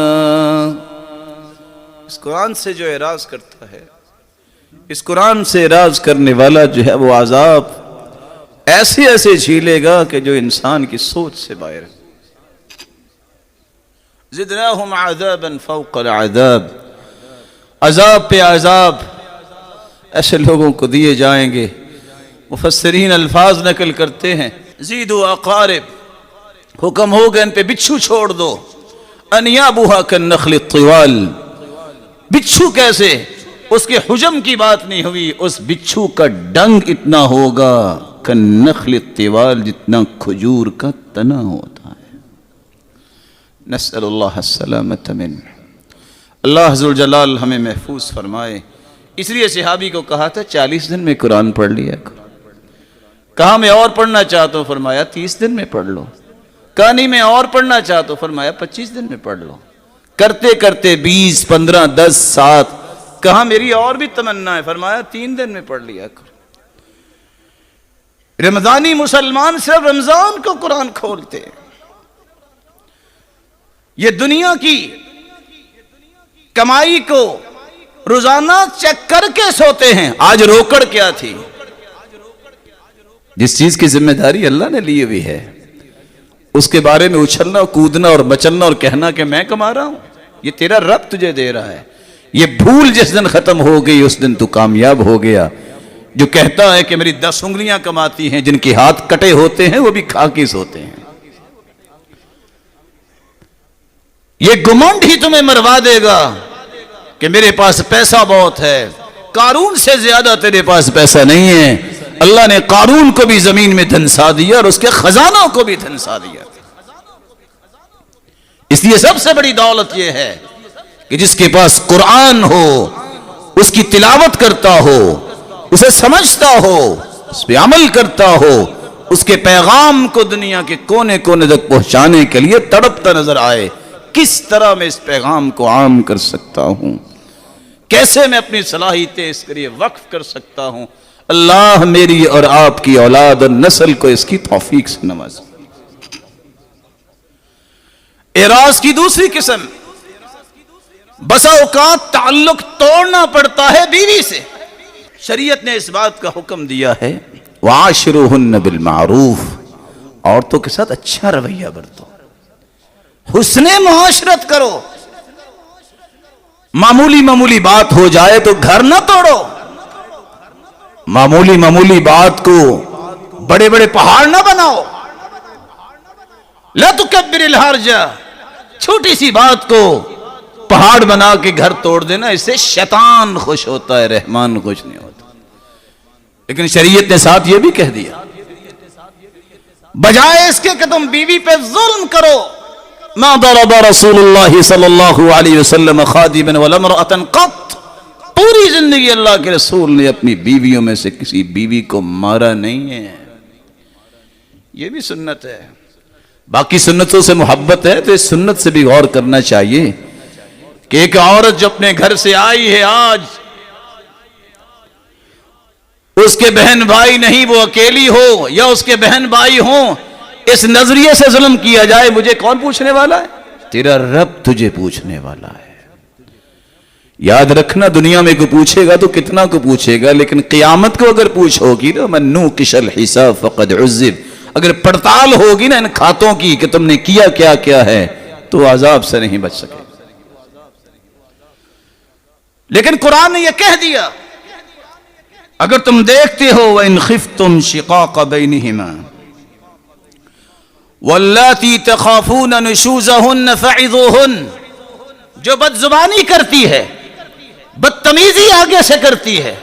اس قرآن سے جو اعراض کرتا ہے، اس قرآن سے اعراض کرنے والا جو ہے وہ عذاب ایسے ایسے جھیلے گا کہ جو انسان کی سوچ سے باہر ہے۔ زدناہم عذابا فوق العذاب، عذاب پہ عذاب ایسے لوگوں کو دیے جائیں گے۔ مفسرین الفاظ نقل کرتے ہیں، زیدوا اقارب، حکم ہوگا ان پہ بچھو چھوڑ دو، انیابوہا کالنخل الطوال، بچھو کیسے؟ اس کے حجم کی بات نہیں ہوئی، اس بچھو کا ڈنگ اتنا ہوگا کالنخل الطوال، جتنا کھجور کا تنا ہوتا ہے۔ نسأل اللہ السلامت من، اللہ ذوالجلال ہمیں محفوظ فرمائے۔ اس لیے صحابی کو کہا تھا 40 دن میں قرآن پڑھ لیا کرو۔ کہا میں اور پڑھنا چاہتا ہوں، فرمایا 30 دن میں پڑھ لو۔ کہا نہیں میں اور پڑھنا چاہتا ہوں، فرمایا 25 دن میں پڑھ لو۔ کرتے کرتے 20 15 10 7، کہا میری اور بھی تمنا ہے، فرمایا 3 دن میں پڑھ لیا کرو۔ رمضانی مسلمان صرف رمضان کو قرآن کھولتے ہیں، یہ دنیا کی کمائی کو روزانہ چیک کر کے سوتے ہیں۔ آج روکڑ کیا تھی؟ جس چیز کی ذمہ داری اللہ نے لی ہوئی ہے اس کے بارے میں اچھلنا کودنا اور مچلنا اور کہنا کہ میں کما رہا ہوں، یہ تیرا رب تجھے دے رہا ہے۔ یہ بھول جس دن ختم ہو گئی اس دن تو کامیاب ہو گیا۔ جو کہتا ہے کہ میری 10 انگلیاں کماتی ہیں، جن کے ہاتھ کٹے ہوتے ہیں وہ بھی خاکیز ہوتے ہیں، یہ گمنڈ ہی تمہیں مروا دے گا کہ میرے پاس پیسہ بہت ہے۔ قارون سے زیادہ تیرے پاس پیسہ نہیں ہے۔ اللہ نے قارون کو بھی زمین میں دھنسا دیا اور اس کے خزانوں کو بھی دھنسا دیا۔ اس لیے سب سے بڑی دولت یہ ہے کہ جس کے پاس قرآن ہو، اس کی تلاوت کرتا ہو، اسے سمجھتا ہو، اس پہ عمل کرتا ہو، اس کے پیغام کو دنیا کے کونے کونے تک پہنچانے کے لیے تڑپتا نظر آئے۔ کس طرح میں اس پیغام کو عام کر سکتا ہوں، کیسے میں اپنی صلاحیتیں اس کے لیے وقف کر سکتا ہوں۔ اللہ میری اور آپ کی اولاد اور نسل کو اس کی توفیق سے نوازے۔ اعراض کی دوسری قسم، بسا اوقات تعلق توڑنا پڑتا ہے بیوی سے. شریعت نے اس بات کا حکم دیا ہے وعاشروہن بالمعروف، عورتوں کے ساتھ اچھا رویہ برتو، حسن معاشرت کرو. معمولی بات ہو جائے تو گھر نہ توڑو، معمولی بات کو بڑے بڑے پہاڑ نہ بناؤ. لا تکبر الحرج، چھوٹی سی بات کو پہاڑ بنا کے گھر توڑ دینا، اس سے شیطان خوش ہوتا ہے، رحمان خوش نہیں ہوتا. لیکن شریعت نے ساتھ یہ بھی کہہ دیا، بجائے اس کے کہ تم بیوی پہ ظلم کرو، ما ضرب رسول اللہ صلی اللہ علیہ وسلم خادما ولا امرأة قط، پوری زندگی اللہ کے رسول نے اپنی بیویوں میں سے کسی بیوی کو مارا نہیں ہے. یہ بھی سنت ہے. باقی سنتوں سے محبت ہے تو اس سنت سے بھی غور کرنا چاہیے کہ ایک عورت جو اپنے گھر سے آئی ہے، آج اس کے بہن بھائی نہیں، وہ اکیلی ہو یا اس کے بہن بھائی ہوں، اس نظریے سے ظلم کیا جائے، مجھے کون پوچھنے والا ہے؟ تیرا رب تجھے پوچھنے والا ہے. یاد رکھنا، دنیا میں کو پوچھے گا تو کتنا کو پوچھے گا، لیکن قیامت کو اگر پوچھو گی نا، من نوقش الحساب فقد عذب، اگر پڑتال ہوگی نا ان کھاتوں کی کہ تم نے کیا کیا کیا ہے، تو عذاب سے نہیں بچ سکے. لیکن قرآن نے یہ کہہ دیا، اگر تم دیکھتے ہو وَإِنْ خِفْتُمْ شِقَاقَ بَيْنِهِمَا وَاللَّاتِي تَخَافُونَ نُشُوزَهُنَّ فَعِظُوهُنَّ، جو بد زبانی کرتی ہے، بدتمیزی آگے سے کرتی ہے،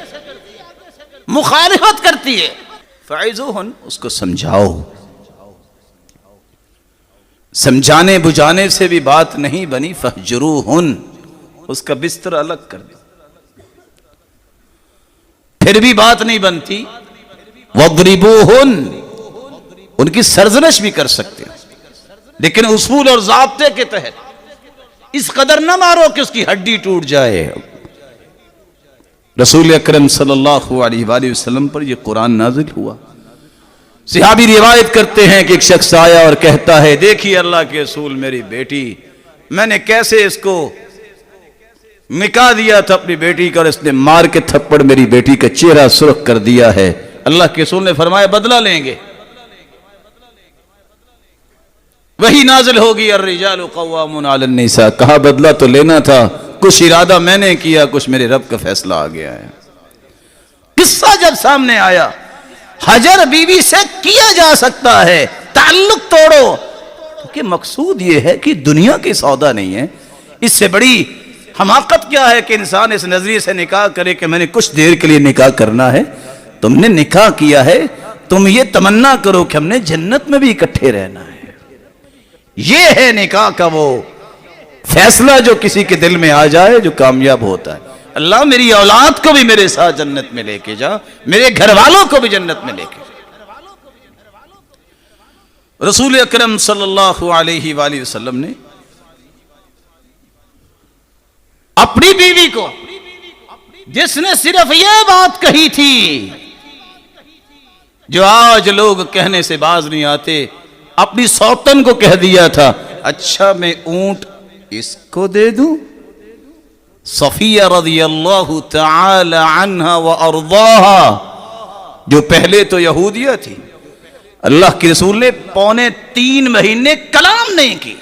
مخالفت کرتی ہے، فَعِظُوهُنَّ، اس کو سمجھاؤ. سمجھانے بجھانے سے بھی بات نہیں بنی، فَاهْجُرُوهُنَّ، اس کا بستر الگ کر دو، پھر بھی بات نہیں بنتی، وَاضْرِبُوهُنَّ، ان کی سرزنش بھی کر سکتے ہیں، لیکن اصول اور ضابطے کے تحت اس قدر نہ مارو کہ اس کی ہڈی ٹوٹ جائے. رسول اکرم صلی اللہ علیہ وآلہ وسلم پر یہ قرآن نازل ہوا. صحابی روایت کرتے ہیں کہ ایک شخص آیا اور کہتا ہے، دیکھیے اللہ کے رسول، میری بیٹی، میں نے کیسے اس کو نکاح دیا تھا اپنی بیٹی کا، اور اس نے مار کے تھپڑ میری بیٹی کا چہرہ سرخ کر دیا ہے. اللہ کے رسول نے فرمایا بدلہ لیں گے. وہی نازل ہوگی الرجال قوامون علی النساء، کہا بدلہ تو لینا تھا، کچھ ارادہ میں نے کیا، کچھ میرے رب کا فیصلہ آ گیا ہے. قصہ جب سامنے آیا، حجر بیوی سے کیا جا سکتا ہے، تعلق توڑو، کیونکہ مقصود یہ ہے کہ دنیا کی سودا نہیں ہے. اس سے بڑی حماقت کیا ہے کہ انسان اس نظریے سے نکاح کرے کہ میں نے کچھ دیر کے لیے نکاح کرنا ہے. تم نے نکاح کیا ہے، تم یہ تمنا کرو کہ ہم نے جنت میں بھی اکٹھے رہنا ہے. یہ ہے نکاح کا وہ فیصلہ جو کسی کے دل میں آ جائے، جو کامیاب ہوتا ہے. اللہ میری اولاد کو بھی میرے ساتھ جنت میں لے کے جا، میرے گھر والوں کو بھی جنت میں لے کے جا. رسول اکرم صلی اللہ علیہ وآلہ وسلم نے اپنی بیوی کو، جس نے صرف یہ بات کہی تھی جو آج لوگ کہنے سے باز نہیں آتے، اپنی سوتن کو کہہ دیا تھا، اچھا میں اونٹ اس کو دے دوں. صفیہ رضی اللہ تعالی عنہا وارضاہا، جو پہلے تو یہودیہ تھی، اللہ کے رسول نے 3.25 مہینے کلام نہیں کی.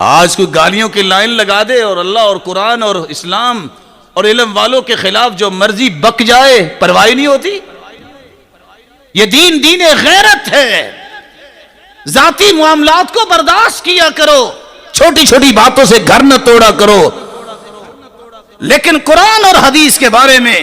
آج کوئی گالیوں کی لائن لگا دے اور اللہ اور قرآن اور اسلام اور علم والوں کے خلاف جو مرضی بک جائے، پرواہ نہیں ہوتی. یہ دین دین غیرت ہے. ذاتی معاملات کو برداشت کیا کرو، چھوٹی چھوٹی باتوں سے گھر نہ توڑا کرو، لیکن قرآن اور حدیث کے بارے میں،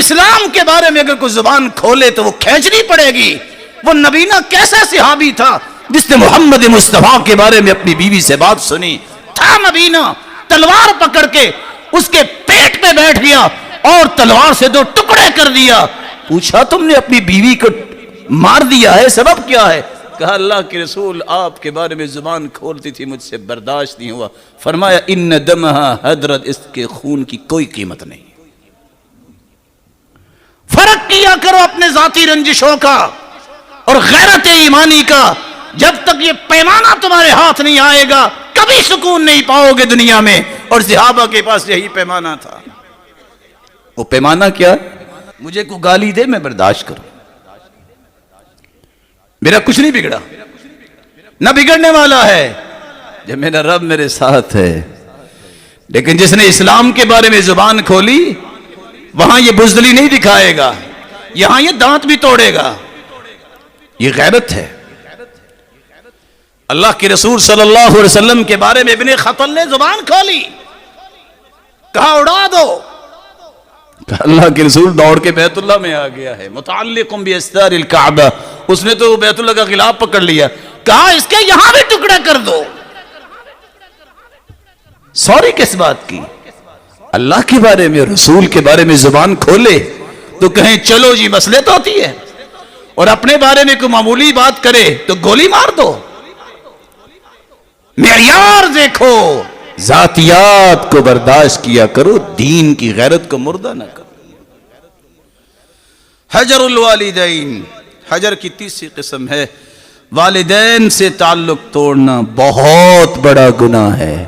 اسلام کے بارے میں اگر کوئی زبان کھولے تو وہ کھینچنی پڑے گی. وہ نبینا کیسا صحابی تھا جس نے محمد مصطفیٰ کے بارے میں اپنی بیوی سے بات سنی؟ تھا نبینا، تلوار پکڑ کے اس کے پیٹ پہ بیٹھ گیا اور تلوار سے 2 ٹکڑے کر دیا. پوچھا تم نے اپنی بیوی کو مار دیا ہے، سبب کیا ہے؟ کہا اللہ کے رسول آپ کے بارے میں زبان کھولتی تھی، مجھ سے برداشت نہیں ہوا. فرمایا ان دمہا حضرت، اس کے خون کی کوئی قیمت نہیں. فرق کیا کرو اپنے ذاتی رنجشوں کا اور غیرت ایمانی کا. جب تک یہ پیمانہ تمہارے ہاتھ نہیں آئے گا کبھی سکون نہیں پاؤ گے دنیا میں. اور صحابہ کے پاس یہی پیمانہ تھا. وہ پیمانہ کیا؟ مجھے کوئی گالی دے میں برداشت کروں, میرا کچھ نہیں بگڑا, نہ بگڑنے والا ہے جب میرا رب میرے ساتھ ہے. لیکن جس نے اسلام کے بارے میں زبان کھولی وہاں یہ بزدلی نہیں دکھائے گا, یہاں یہ دانت بھی توڑے گا. یہ غیرت ہے. اللہ کے رسول صلی اللہ علیہ وسلم کے بارے میں ابن خطل نے زبان کھولی, کہا اڑا دو. کہا اللہ کے رسول دوڑ کے بیت اللہ میں آ گیا ہے, متعلقم باستار الکعبہ, اس نے تو بیت اللہ کا غلاف پکڑ لیا. کہا اس کے یہاں بھی ٹکڑا کر دو. سوری کس بات کی؟ اللہ کے بارے میں رسول کے بارے میں زبان کھولے تو کہیں چلو جی مصلحت ہوتی ہے, اور اپنے بارے میں کوئی معمولی بات کرے تو گولی مار دو. معیار دیکھو, ذاتیات کو برداشت کیا کرو, دین کی غیرت کو مردہ نہ کرو. حجر الوالدین, حجر کی تیسری قسم ہے والدین سے تعلق توڑنا. بہت بڑا گناہ ہے.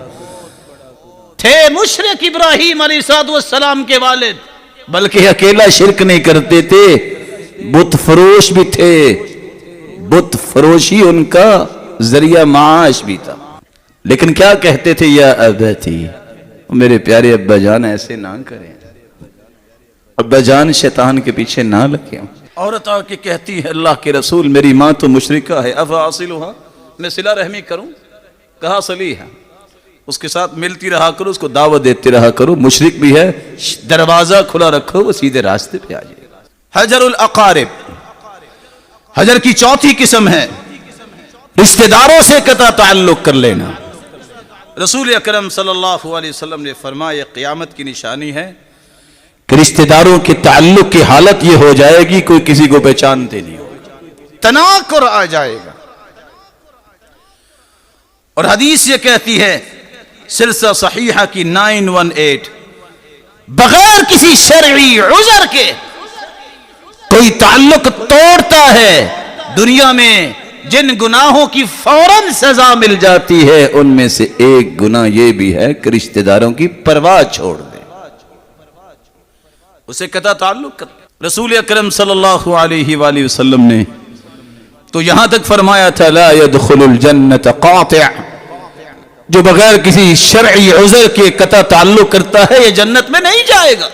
تھے مشرک ابراہیم علیہ السلام کے والد, بلکہ اکیلا شرک نہیں کرتے تھے, بت فروش بھی تھے. بت فروشی ان کا ذریعہ معاش بھی تھا. لیکن کیا کہتے تھے؟ یا ابتی, میرے پیارے ابا جان ایسے نہ کریں, ابا جان شیطان کے پیچھے نہ لگیں. عورت آ کے کہتی ہے اللہ کے رسول میری ماں تو مشرکہ ہے, افاصلھا, میں صلہ رحمی کروں؟ کہا صلیھا, اس کے ساتھ ملتی رہا کرو, اس کو دعوت دیتے رہا کرو. مشرک بھی ہے, دروازہ کھلا رکھو, وہ سیدھے راستے پہ آ جائے گا. حجر الاقارب, حجر کی چوتھی قسم ہے رشتہ داروں سے قطع تعلق کر لینا. رسول اکرم صلی اللہ علیہ وسلم نے فرمایا قیامت کی نشانی ہے کہ رشتہ داروں کے تعلق کی حالت یہ ہو جائے گی کوئی کسی کو پہچانتے نہیں ہوگا, تناکر آ جائے گا. اور حدیث یہ کہتی ہے سلسلہ صحیحہ کی 918, بغیر کسی شرعی عذر کے کوئی تعلق توڑتا ہے دنیا میں جن گناہوں کی فوراً سزا مل جاتی ہے ان میں سے ایک گناہ یہ بھی ہے کہ رشتہ داروں کی پرواہ چھوڑ دے, اسے قطع تعلق کر. رسول اکرم صلی اللہ علیہ وآلہ وسلم نے تو یہاں تک فرمایا تھا لا يدخل الجنت قاطع, جو بغیر کسی شرعی عذر کے قطع تعلق کرتا ہے یہ جنت میں نہیں جائے گا.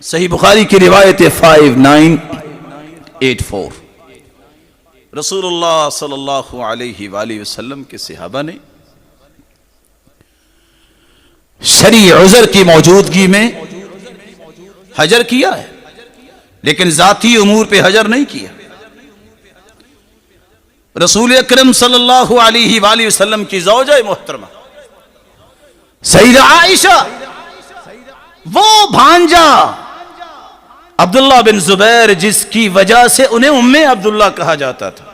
صحیح بخاری کی روایت 5984. رسول اللہ صلی اللہ علیہ وآلہ وسلم کے صحابہ نے شرعی عذر کی موجودگی میں حجر کیا ہے, لیکن ذاتی امور پہ حجر نہیں کیا. رسول اکرم صلی اللہ علیہ وآلہ وسلم کی زوجہ محترمہ سیدہ عائشہ, وہ بھانجا عبداللہ بن زبیر جس کی وجہ سے انہیں ام عبداللہ کہا جاتا تھا,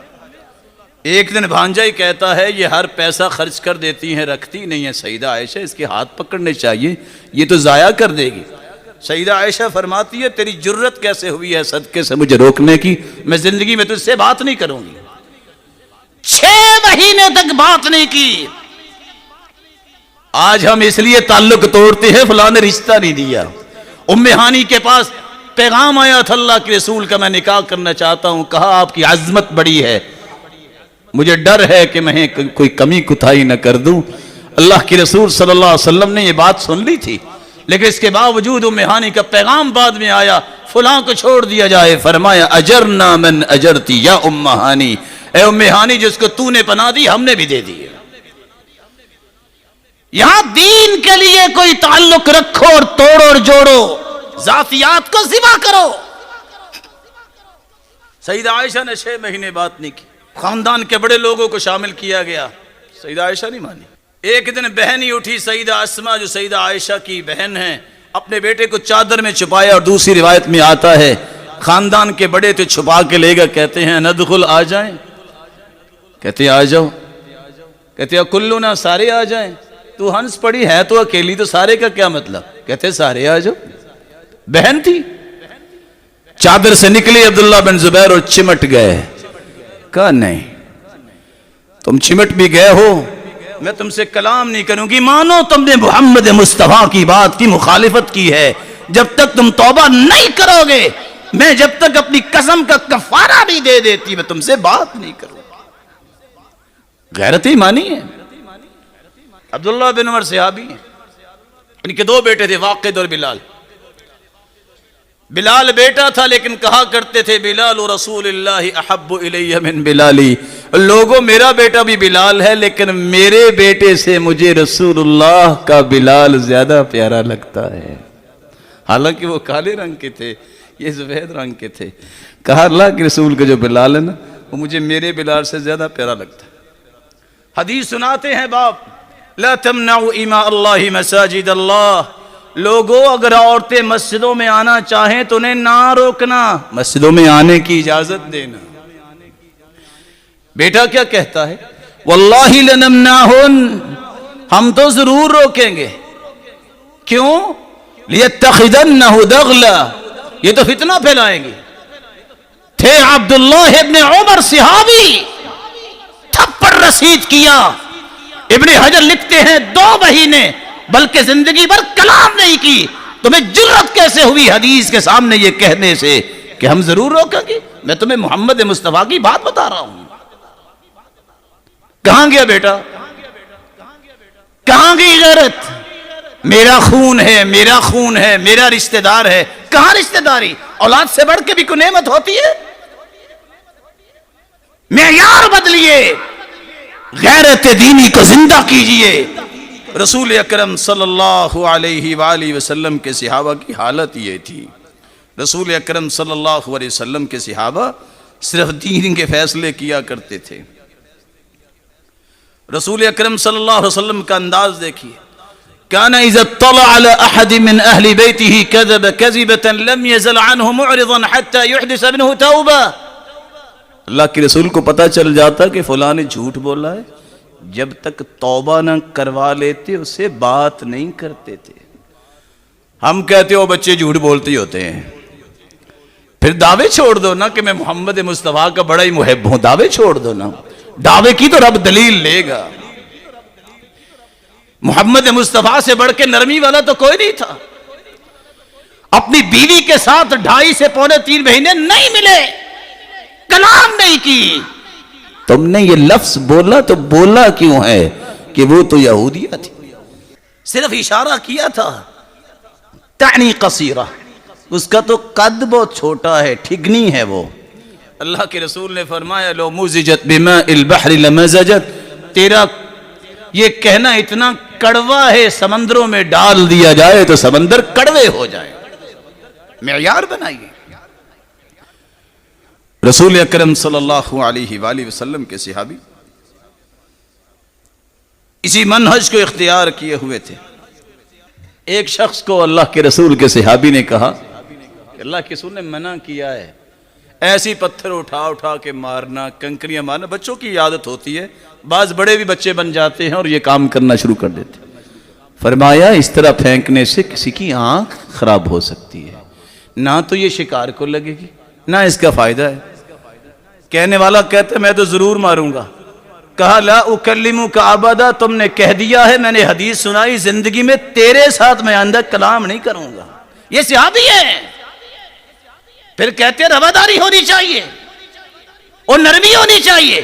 ایک دن بھانجا ہی کہتا ہے یہ ہر پیسہ خرچ کر دیتی ہیں, رکھتی نہیں ہے. سیدہ عائشہ اس کے ہاتھ پکڑنے چاہیے, یہ تو ضائع کر دے گی. سیدہ عائشہ فرماتی ہے تیری جرت کیسے ہوئی ہے صدقے سے مجھے روکنے کی, میں زندگی میں تجھ سے بات نہیں کروں گی. 6 مہینے تک بات نہیں کی. آج ہم اس لیے تعلق توڑتے ہیں فلاں نے رشتہ نہیں دیا. ام ہانی کے پاس پیغام آیا تھا اللہ کے رسول کا, میں نکاح کرنا چاہتا ہوں. کہا آپ کی عظمت بڑی ہے, مجھے ڈر ہے کہ میں کوئی کمی کوتاہی نہ کر دوں. اللہ کے رسول صلی اللہ علیہ وسلم نے یہ بات سن لی تھی, لیکن اس کے باوجود ام ہانی کا پیغام بعد میں آیا فلاں کو چھوڑ دیا جائے. فرمایا اجرنا من اجرتی یا ام ہانی, اے ام ہانی جس کو تو نے پناہ دی ہم نے بھی دے دی. یہاں دین کے لیے کوئی تعلق رکھو اور توڑو اور جوڑو, ذاتیات کو ذبح کرو. سیدہ عائشہ نے 6 مہینے بات نہیں کی. خاندان کے بڑے لوگوں کو شامل کیا گیا, سیدہ عائشہ نہیں مانی. ایک دن بہن ہی اٹھی سیدہ اسما جو سیدہ عائشہ کی بہن ہیں, اپنے بیٹے کو چادر میں چھپایا. اور دوسری روایت میں آتا ہے خاندان کے بڑے تو چھپا کے لے گا, کہتے ہیں ندخل آ جائیں, کہتے ہیں آ جاؤ, کہتے ہیں کلنا سارے آ جائیں. تو ہنس پڑی ہے تو اکیلی, تو سارے کا کیا مطلب؟ کہتے سارے آ جاؤ. بہن تھی, چادر سے نکلی عبداللہ بن زبیر اور چمٹ گئے. کہا نہیں, تم چمٹ بھی گئے ہو، میں تم سے کلام نہیں کروں گی، مانو تم نے محمد مصطفیٰ کی بات کی مخالفت کی ہے، جب تک تم توبہ نہیں کرو گے، میں جب تک اپنی قسم کا کفارہ نہیں دے دیتی میں تم سے بات نہیں کروں۔ غیرت ایمانی ہے۔ عبداللہ بن عمر صحابی ہیں، ان کے دو بیٹے تھے، واقد اور بلال۔ بلال بیٹا تھا لیکن کہا کرتے تھے بلال رسول اللہ احب الیہ من بلالی، لوگوں میرا بیٹا بھی بلال ہے لیکن میرے بیٹے سے مجھے رسول اللہ کا بلال زیادہ پیارا لگتا ہے۔ حالانکہ وہ کالے رنگ کے تھے، یہ سفید رنگ کے تھے۔ کہا اللہ کے رسول کا جو بلال ہے نا وہ مجھے میرے بلال سے زیادہ پیارا لگتا ہے۔ حدیث سناتے ہیں باپ، لا تمنعوا اماء اللہ مساجد اللہ، لوگوں اگر عورتیں مسجدوں میں آنا چاہیں تو انہیں نہ روکنا، مسجدوں میں آنے کی اجازت دینا۔ بیٹا کیا کہتا ہے؟ واللہ لنمنعہن، ہم تو ضرور روکیں گے۔ کیوں؟ لیتخذنہ دغلا، یہ تو فتنہ پھیلائیں گے۔ تھے عبداللہ ابن عمر صحابی، تھپڑ رسید کیا۔ ابن حجر لکھتے ہیں 2 مہینے بلکہ زندگی بھر کلام نہیں کی۔ تمہیں جرأت کیسے ہوئی حدیث کے سامنے یہ کہنے سے کہ ہم ضرور روکیں گے؟ میں تمہیں محمد مصطفیٰ کی بات بتا رہا ہوں۔ کہاں گیا بیٹا؟ کہاں گئی غیرت؟ میرا خون ہے، میرا خون ہے، میرا رشتہ دار ہے۔ کہاں رشتہ داری؟ اولاد سے بڑھ کے بھی کوئی نعمت ہوتی ہے؟ معیار بدلیے، غیرت دینی کو زندہ کیجئے۔ رسول اکرم صلی اللہ علیہ وآلہ وسلم کے صحابہ کی حالت یہ تھی۔ رسول اکرم صلی اللہ علیہ وسلم کے صحابہ صرف دین کے فیصلے کیا کرتے تھے۔ رسول اکرم صلی اللہ علیہ وسلم کا انداز دیکھیے، كان اذا اطلع على احد من اهل بيته كذب كذبة لم يزل عنه معرضا حتى يحدث منه توبة۔ اللہ کے رسول کو پتہ چل جاتا کہ فلاں نے جھوٹ بولا ہے، جب تک توبہ نہ کروا لیتے اسے بات نہیں کرتے تھے۔ ہم کہتے ہو بچے جھوٹ بولتے ہی ہوتے ہیں، پھر دعوے چھوڑ دو نا کہ میں محمد مصطفیٰ کا بڑا ہی محب ہوں، دعوے چھوڑ دو نا، دعوے کی تو رب دلیل لے گا۔ محمد مصطفیٰ سے بڑھ کے نرمی والا تو کوئی نہیں تھا۔ اپنی بیوی کے ساتھ 2.5 سے 3.25 مہینے نہیں ملے، کلام نہیں کی۔ تم نے یہ لفظ بولا تو بولا کیوں ہے کہ وہ تو یہودیہ تھی؟ صرف اشارہ کیا تھا، تعنی قصیرہ، اس کا تو قد بہت چھوٹا ہے، ٹھگنی ہے وہ۔ اللہ کے رسول نے فرمایا لو مزجت بماء البحر لمزجت، تیرا یہ کہنا اتنا کڑوا ہے، سمندروں میں ڈال دیا جائے تو سمندر کڑوے ہو جائے۔ معیار بنائیے۔ رسول اکرم صلی اللہ علیہ وآلہ وسلم کے صحابی اسی منہج کو اختیار کیے ہوئے تھے۔ ایک شخص کو اللہ کے رسول کے صحابی نے کہا کہ اللہ کے رسول نے منع کیا ہے ایسی پتھر اٹھا اٹھا کے مارنا، کنکریاں مارنا، بچوں کی عادت ہوتی ہے، بعض بڑے بھی بچے بن جاتے ہیں اور یہ کام کرنا شروع کر دیتے ہیں۔ فرمایا اس طرح پھینکنے سے کسی کی آنکھ خراب ہو سکتی ہے، نہ تو یہ شکار کو لگے گی نہ اس کا فائدہ ہے۔ کہنے والا کہتا میں تو ضرور ماروں گا۔ کہا لا اکلمک ابدا، تم نے کہہ دیا ہے، میں نے حدیث سنائی، زندگی میں تیرے ساتھ میں آئندہ کلام نہیں کروں گا۔ یہ صحابی ہے۔ پھر کہتے ہیں رواداری ہونی چاہیے اور نرمی ہونی چاہیے۔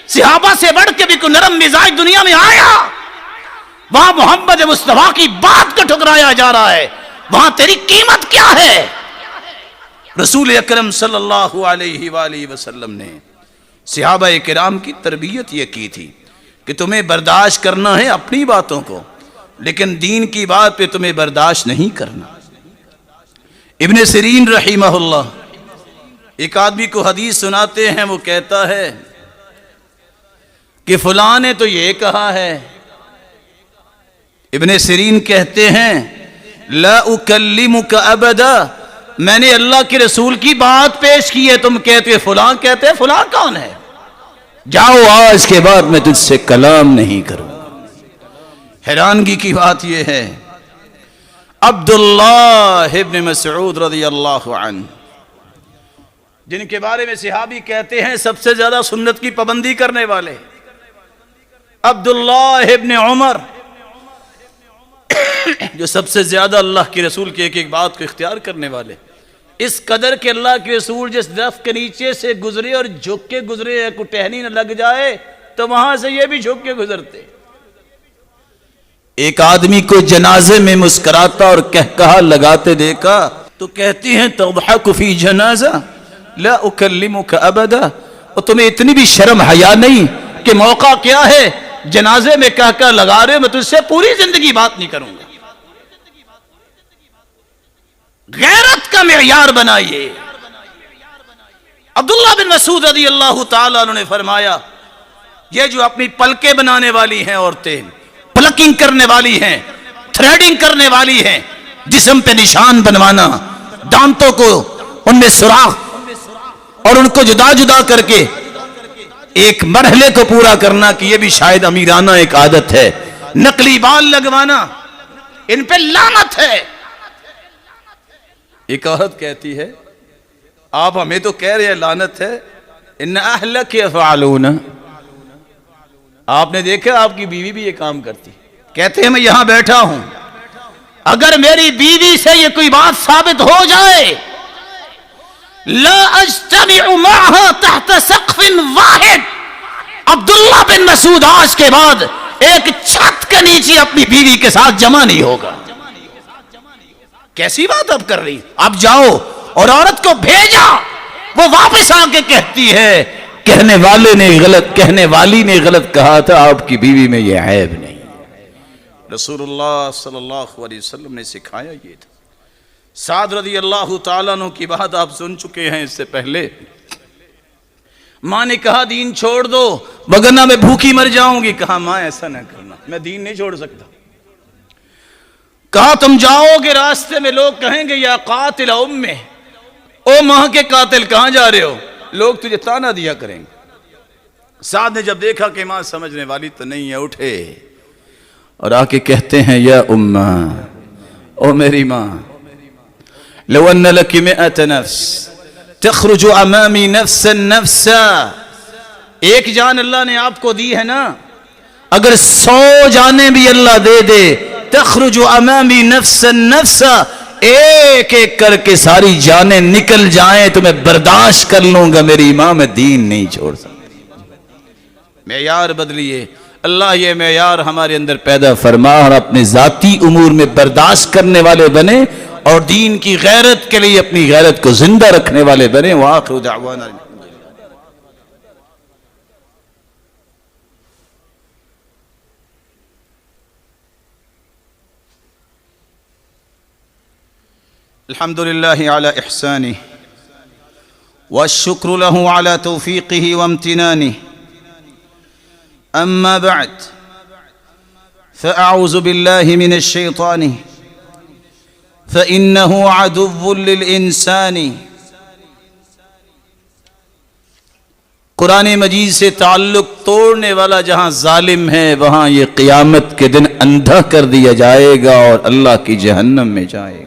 صحابہ سے بڑھ کے بھی کوئی نرم مزاج دنیا میں آیا؟ وہاں محمد مصطفیٰ کی بات کو ٹھکرایا جا رہا ہے، وہاں تیری قیمت کیا ہے؟ رسول اکرم صلی اللہ علیہ وآلہ وسلم نے صحابہ کرام کی تربیت یہ کی تھی کہ تمہیں برداشت کرنا ہے اپنی باتوں کو، لیکن دین کی بات پہ تمہیں برداشت نہیں کرنا۔ ابن سیرین رحمہ اللہ ایک آدمی کو حدیث سناتے ہیں، وہ کہتا ہے کہ فلاں نے تو یہ کہا ہے۔ ابن سیرین کہتے ہیں لا اکلمک ابدا، میں نے اللہ کے رسول کی بات پیش کی ہے، تم کہتے ہیں فلاں، کہتے ہیں فلاں کون ہے؟ جاؤ آج کے بعد میں تجھ سے کلام نہیں کروں گا۔ حیرانگی کی بات یہ ہے عبداللہ ابن مسعود رضی اللہ عنہ، جن کے بارے میں صحابی کہتے ہیں سب سے زیادہ سنت کی پابندی کرنے والے، عبداللہ ابن عمر جو سب سے زیادہ اللہ کے رسول کی ایک ایک بات کو اختیار کرنے والے، اس قدر کہ اللہ کے رسول جس درخت کے نیچے سے گزرے اور جھک کے گزرے، کوئی ٹہنی نہ لگ جائے تو وہاں سے یہ بھی جھک کے گزرتے۔ ایک آدمی کو جنازے میں مسکراتا اور کہکہا لگاتے دیکھا تو کہتی ہیں تضحک فی جنازہ لا اکلمک ابدا، اور تمہیں اتنی بھی شرم حیا نہیں کہ موقع کیا ہے جنازے میں کہکہا لگا رہے ہو، میں تجھ سے پوری زندگی بات نہیں کروں گا۔ غیرت کا معیار بنائیے۔ عبداللہ بن مسعود رضی اللہ تعالیٰ عنہ نے فرمایا، یہ جو اپنی پلکیں بنانے والی ہیں عورتیں، پلکنگ کرنے والی ہیں، تھریڈنگ کرنے والی ہیں، جسم پہ نشان بنوانا، دانتوں کو ان میں سوراخ اور ان کو جدا جدا کر کے ایک مرحلے کو پورا کرنا، کہ یہ بھی شاید امیرانہ ایک عادت ہے، نقلی بال لگوانا، ان پہ لعنت ہے۔ ایک عورت کہتی ہے، آپ ہمیں تو کہہ رہے ہیں لعنت ہے، ان اہلک یفعلون، آپ نے دیکھا آپ کی بیوی بھی یہ کام کرتی۔ کہتے ہیں میں یہاں بیٹھا ہوں، اگر میری بیوی سے یہ کوئی بات ثابت ہو جائے، لا اجتمع معها تحت سقف واحد، عبداللہ بن مسعود آج کے بعد ایک چھت کے نیچے اپنی بیوی کے ساتھ جمع نہیں ہوگا۔ کیسی بات اب کر رہی؟ اب جاؤ اور عورت کو بھیجا، وہ واپس آ کے کہتی ہے کہنے والے نے غلط، کہنے والی نے غلط کہا تھا، آپ کی بیوی میں یہ عیب نہیں۔ رسول اللہ صلی اللہ علیہ وسلم نے سکھایا یہ تھا۔ سعد رضی اللہ تعالیٰ عنہ کی بات آپ سن چکے ہیں، اس سے پہلے ماں نے کہا دین چھوڑ دو وگرنہ میں بھوکی مر جاؤں گی۔ کہا ماں ایسا نہ کرنا، میں دین نہیں چھوڑ سکتا۔ کہا تم جاؤ گے راستے میں لوگ کہیں گے یا قاتل امہ، او ماں کے قاتل کہاں جا رہے ہو، لوگ تجھے تانا دیا کریں گے۔ سعد نے جب دیکھا کہ ماں سمجھنے والی تو نہیں ہے، اٹھے اور آ کے کہتے ہیں یا امہ، او میری ماں، لو ان لک مئۃ نفس تخرج امامی نفسا نفسا، ایک جان اللہ نے آپ کو دی ہے نا، اگر 100 جانیں بھی اللہ دے دے، تخرج امامی نفسا نفسا، ایک ایک کر کے ساری جانیں نکل جائیں تو میں برداشت کر لوں گا، میری ماں میں دین نہیں چھوڑ سکتا۔ معیار بدلیے، اللہ یہ معیار ہمارے اندر پیدا فرما اور اپنے ذاتی امور میں برداشت کرنے والے بنے اور دین کی غیرت کے لیے اپنی غیرت کو زندہ رکھنے والے بنے۔ وآخر دعوانا الحمد لله على إحسانه والشكر له على توفيقه وامتنانه، أما بعد فأعوذ بالله من الشيطان فإنه عدو للإنسان۔ قرآن مجید سے تعلق توڑنے والا جہاں ظالم ہے وہاں یہ قیامت کے دن اندھا کر دیا جائے گا اور اللہ کی جہنم میں جائے گا۔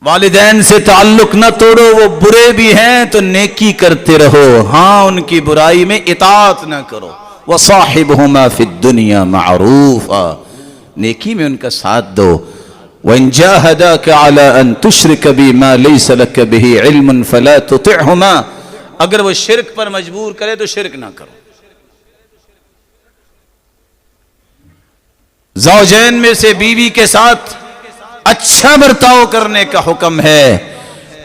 والدین سے تعلق نہ توڑو، وہ برے بھی ہیں تو نیکی کرتے رہو، ہاں ان کی برائی میں اطاعت نہ کرو۔ وَصَاحِبْهُمَا فِي الدُّنْيَا مَعْرُوفًا، نیکی میں ان کا ساتھ دو۔ وَإِنْ جَاهَدَاكَ عَلَىٰ أَن تُشْرِكَ بِي مَا لَيْسَ لَكَ بِهِ عِلْمٌ فَلَا تُطِعْهُمَا، اگر وہ شرک پر مجبور کرے تو شرک نہ کرو۔ زوجین میں سے بیوی کے ساتھ اچھا برتاؤ کرنے کا حکم ہے،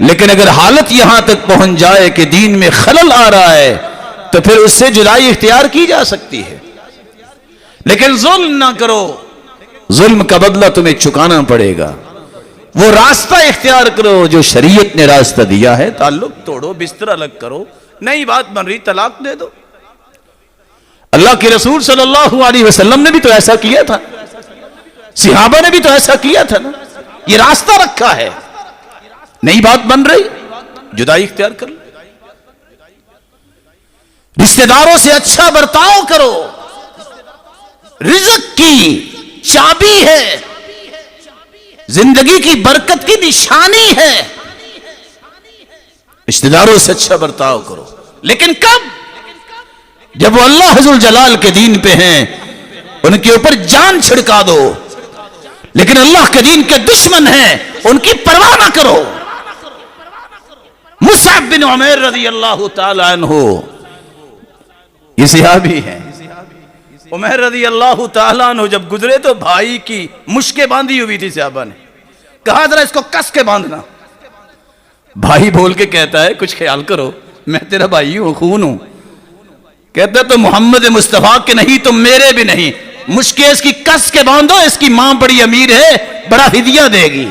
لیکن اگر حالت یہاں تک پہنچ جائے کہ دین میں خلل آ رہا ہے تو پھر اس سے جدائی اختیار کی جا سکتی ہے، لیکن ظلم نہ کرو، ظلم کا بدلہ تمہیں چکانا پڑے گا۔ وہ راستہ اختیار کرو جو شریعت نے راستہ دیا ہے، تعلق توڑو، بستر الگ کرو، نئی بات بن رہی طلاق دے دو۔ اللہ کے رسول صلی اللہ علیہ وسلم نے بھی تو ایسا کیا تھا، صحابہ نے بھی تو ایسا کیا تھا نا، یہ راستہ رکھا ہے، نئی بات بن رہی جدائی اختیار کر لو۔ رشتہ داروں سے اچھا برتاؤ کرو، رزق کی چابی ہے، زندگی کی برکت کی نشانی ہے، رشتہ داروں سے اچھا برتاؤ کرو، لیکن کب؟ جب وہ اللہ ذو الجلال کے دین پہ ہیں ان کے اوپر جان چھڑکا دو، لیکن اللہ کے دین کے دشمن ہیں ان کی پرواہ نہ کرو۔ مصعب بن عمیر رضی اللہ تعالی عنہ یہ صحابی ہیں، عمر رضی اللہ تعالیٰ عنہ جب گزرے تو بھائی کی مشکیں باندھی ہوئی تھی، صحابہ نے کہا ذرا اس کو کس کے باندھنا۔ بھائی بول کے کہتا ہے کچھ خیال کرو، میں تیرا بھائی ہوں، خون ہوں۔ کہتا ہے تو محمد مصطفیٰ کے نہیں تو میرے بھی نہیں، مشکیں اس کی کس کے باندھو، اس کی ماں بڑی امیر ہے، بڑا فدیہ دے گی،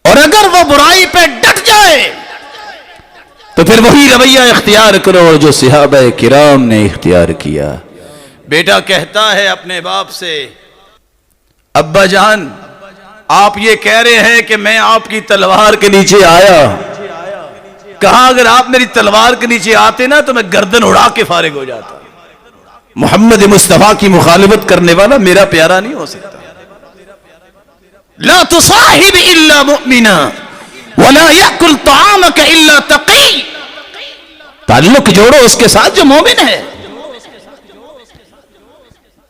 اور اگر وہ برائی پہ ڈٹ جائے تو پھر وہی رویہ اختیار کرو جو صحابہ کرام نے اختیار کیا۔ بیٹا کہتا ہے اپنے باپ سے، ابا جان آپ یہ کہہ رہے ہیں کہ میں آپ کی تلوار کے نیچے آیا، کہا اگر آپ میری تلوار کے نیچے آتے نا تو میں گردن اڑا کے فارغ ہو جاتا۔ محمد مصطفیٰ کی مخالفت کرنے والا میرا پیارا نہیں ہو سکتا۔ لا تصاحب الا مؤمنا ولا يأكل طعامك الا تقي، تعلق جوڑو اس کے ساتھ جو مومن ہے،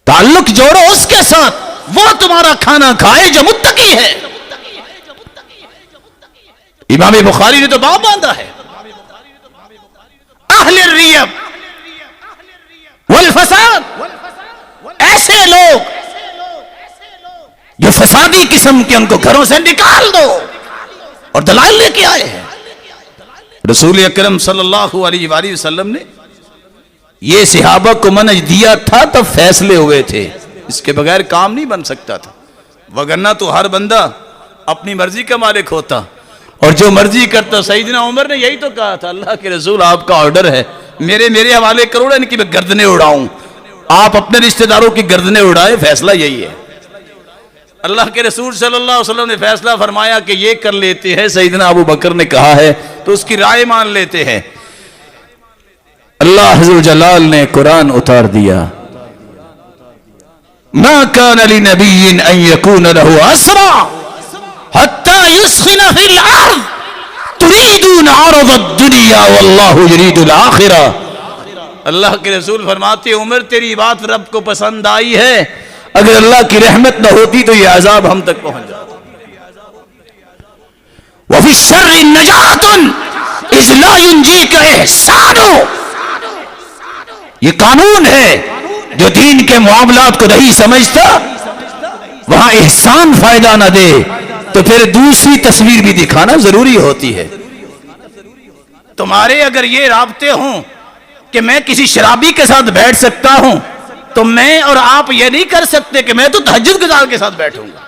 تعلق جوڑو اس کے ساتھ وہ تمہارا کھانا کھائے جو متقی ہے۔ امام بخاری نے تو باب باندھا ہے، اہل الریب والفساد، ایسے لوگ جو فسادی قسم کے، ان کو گھروں سے نکال دو، اور دلائل لے کے آئے ہیں۔ رسول اکرم صلی اللہ علیہ وآلہ وسلم نے یہ صحابہ کو منہج دیا تھا تب فیصلے ہوئے تھے، اس کے بغیر کام نہیں بن سکتا تھا، وگرنہ تو ہر بندہ اپنی مرضی کا مالک ہوتا اور جو مرضی کرتا۔ سیدنا عمر نے یہی تو کہا تھا، اللہ کے رسول آپ کا آرڈر ہے، میرے حوالے کرو ان کی میں گردنیں اڑاؤں، آپ اپنے رشتہ داروں کی گردنیں اڑائے، فیصلہ یہی ہے۔ اللہ کے رسول صلی اللہ علیہ وسلم نے فیصلہ فرمایا کہ یہ کر لیتے ہیں، سیدنا ابو بکر نے کہا ہے تو اس کی رائے مان لیتے ہیں۔ اللہ ذو الجلال نے قرآن اتار دیا، ما كان لنبي ان يكون له اسرى حتى يسخن في الارض تريدون عرض الدنيا والله يريد الاخرة۔ اللہ کے رسول فرماتے عمر تیری بات رب کو پسند آئی ہے، اگر اللہ کی رحمت نہ ہوتی تو یہ عذاب ہم تک پہنچ جاتا۔ وفي الشر نجاة اذ لا ينجيك احسان، یہ قانون ہے، جو دین کے معاملات کو نہیں سمجھتا وہاں احسان فائدہ نہ دے تو پھر دوسری تصویر بھی دکھانا ضروری ہوتی ہے۔ تمہارے اگر یہ رابطے ہوں کہ میں کسی شرابی کے ساتھ بیٹھ سکتا ہوں تو میں اور آپ یہ نہیں کر سکتے کہ میں تو تہجد گزار کے ساتھ بیٹھوں گا۔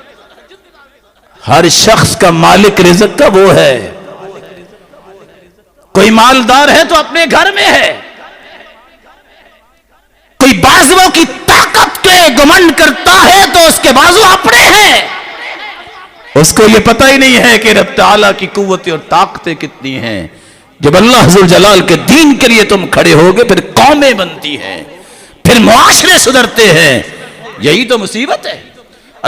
ہر شخص کا مالک رزق کا وہ ہے، کوئی مالدار ہے تو اپنے گھر میں ہے، کوئی بازووں کی طاقت کے گمنڈ کرتا ہے تو اس کے بازو اپنے ہیں، اس کو یہ پتہ ہی نہیں ہے کہ رب تعالیٰ کی قوتیں اور طاقتیں کتنی ہیں۔ جب اللہ ذو الجلال کے دین کے لیے تم کھڑے ہوگے پھر قومیں بنتی ہیں، پھر معاشرے سدھرتے ہیں، یہی تو مصیبت ہے۔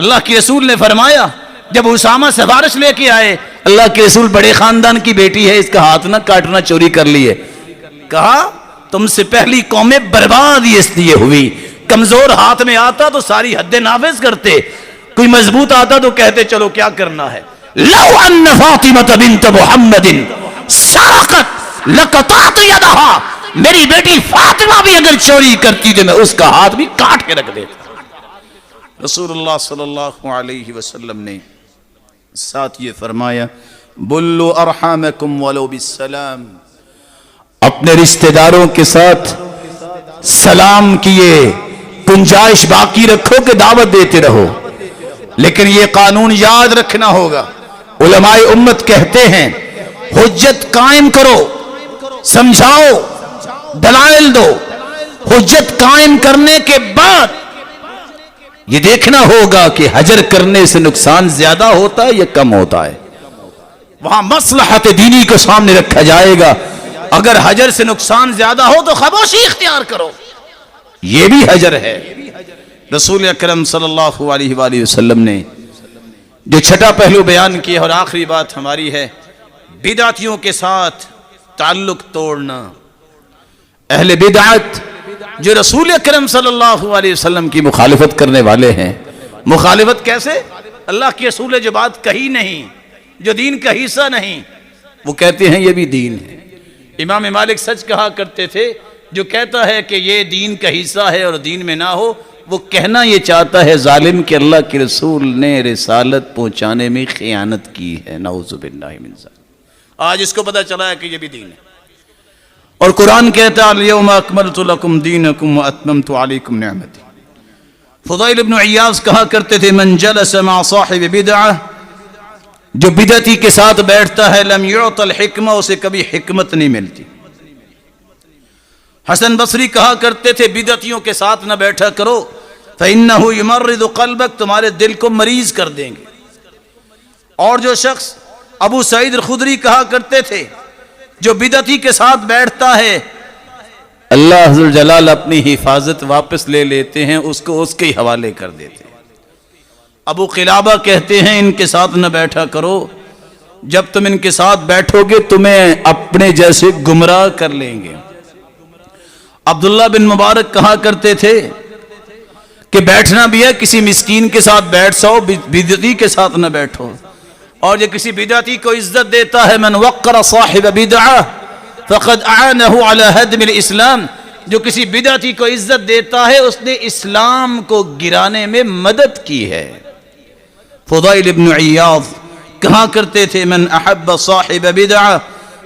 اللہ کے رسول نے فرمایا جب اسامہ سفارش لے کے آئے، اللہ کے رسول بڑے خاندان کی بیٹی ہے، اس کا ہاتھ نہ کاٹنا، چوری کر لیے، کہا تم سے پہلی قومیں برباد ہی اس لیے ہوئی، کمزور ہاتھ میں آتا تو ساری حد نافذ کرتے، کوئی مضبوط آتا تو کہتے چلو کیا کرنا ہے۔ لو ان فاطمہ بنت محمد سرقت لقطعت یدہا، میری بیٹی فاطمہ بھی اگر چوری کرتی تو میں اس کا ہاتھ بھی کاٹ کے رکھ دیتا۔ رسول اللہ صلی اللہ علیہ وسلم نے ساتھ یہ فرمایا بلو ارحامکم ولو بالسلام، اپنے رشتہ داروں کے ساتھ سلام کیے، گنجائش باقی رکھو کہ دعوت دیتے رہو، لیکن یہ قانون یاد رکھنا ہوگا۔ علماء امت کہتے ہیں حجت قائم کرو، سمجھاؤ، دلائل دو، حجت قائم کرنے کے بعد یہ دیکھنا ہوگا کہ حجر کرنے سے نقصان زیادہ ہوتا ہے یا کم ہوتا ہے، وہاں مصلحت دینی کو سامنے رکھا جائے گا۔ اگر حجر سے نقصان زیادہ ہو تو خاموشی اختیار کرو، یہ بھی حجر ہے۔ رسول اکرم صلی اللہ علیہ وآلہ وسلم نے جو چھٹا پہلو بیان کیا اور آخری بات ہماری ہے، بدعتیوں کے ساتھ تعلق توڑنا، اہل بدعت جو رسول اکرم صلی اللہ علیہ وسلم کی مخالفت کرنے والے ہیں. مخالفت کیسے؟ اللہ کے رسول نے جو بات کہی نہیں، جو دین کا حصہ نہیں، وہ کہتے ہیں یہ بھی دین ہے. امام مالک سچ کہا کرتے تھے، جو کہتا ہے کہ یہ دین کا حصہ ہے اور دین میں نہ ہو، وہ کہنا یہ چاہتا ہے ظالم کہ اللہ کے رسول نے رسالت پہنچانے میں خیانت کی ہے. نعوذ باللہ من ذلک. آج اس کو پتہ چلا ہے کہ یہ بھی دین ہے. اور قرآن کہتا ہے الیوم اکملت لکم دینکم واتممت علیکم نعمتی. فضیل ابن عیاض کہا کرتے تھے من جلس مع صاحب بدعہ، جو بدعتی کے ساتھ بیٹھتا ہے لم یعط الحکمہ، اسے کبھی حکمت نہیں ملتی. حسن بصری کہا کرتے تھے بدعتیوں کے ساتھ نہ بیٹھا کرو فإنہ یمرض قلبک، تمہارے دل کو مریض کر دیں گے. اور جو شخص ابو سعید الخدری کہا کرتے تھے جو بدعتی کے ساتھ بیٹھتا ہے اللہ عز و جلال اپنی حفاظت واپس لے لیتے ہیں، اس کو اس کے حوالے کر دیتے ہیں. ابو قلابہ کہتے ہیں ان کے ساتھ نہ بیٹھا کرو، جب تم ان کے ساتھ بیٹھو گے تمہیں اپنے جیسے گمراہ کر لیں گے. عبداللہ بن مبارک کہا کرتے تھے کہ بیٹھنا بھی ہے کسی مسکین کے ساتھ بیٹھ سو، بدعتی کے ساتھ نہ بیٹھو. اور جو کسی بدعتی کو عزت دیتا ہے من وقر صاحب بدعہ فقد اعانہ علی ہدم الاسلام، جو کسی بدعتی کو عزت دیتا ہے اس نے اسلام کو گرانے میں مدد کی ہے. فضیل ابن عیاض کہا کرتے تھے من احب صاحب بدعہ،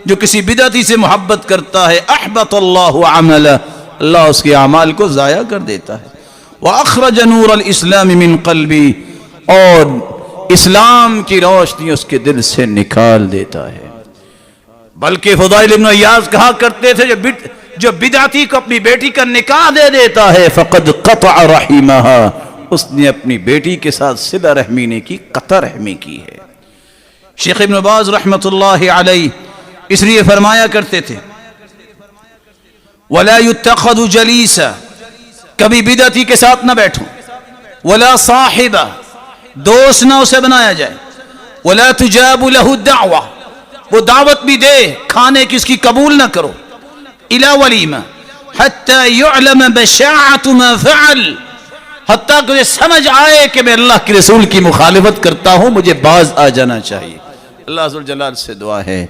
جو کسی بدعتی سے محبت کرتا ہے احبط اللہ عملہ، اللہ اس کے اعمال کو ضائع کر دیتا ہے. واخرج نور الاسلام من قلبی، اور اسلام کی روشنی اس کے دل سے نکال دیتا ہے. بلکہ فضیل ابن عیاض کہا کرتے تھے جو بدعتی کو اپنی بیٹی کا نکاح دے دیتا ہے فقد قطع رحمہا، اس نے اپنی بیٹی کے ساتھ صلہ رحمی نے کی، قطع رحمی کی ہے. شیخ ابن باز رحمت اللہ علیہ اس لیے فرمایا کرتے تھے وَلَا يُتَّخَذُ جَلِيسًا، کبھی بدعتی کے ساتھ نہ بیٹھو. وَلَا صَاحِبًا، دوست نہ اسے بنایا جائے. وَلَا تُجَابُ لَهُ الدَّعْوَةِ، وہ دعوت بھی دے کھانے کی اس کی قبول نہ کرو. اِلَى وَلِيمَةٍ حَتَّى يُعْلَمَ بَشَاعَةُ مَا فَعَلْ، حتیٰ کہ مجھے سمجھ آئے کہ میں اللہ کے رسول کی مخالفت کرتا ہوں، مجھے باز آ جانا چاہیے. اللہ عز و جلال سے دعا ہے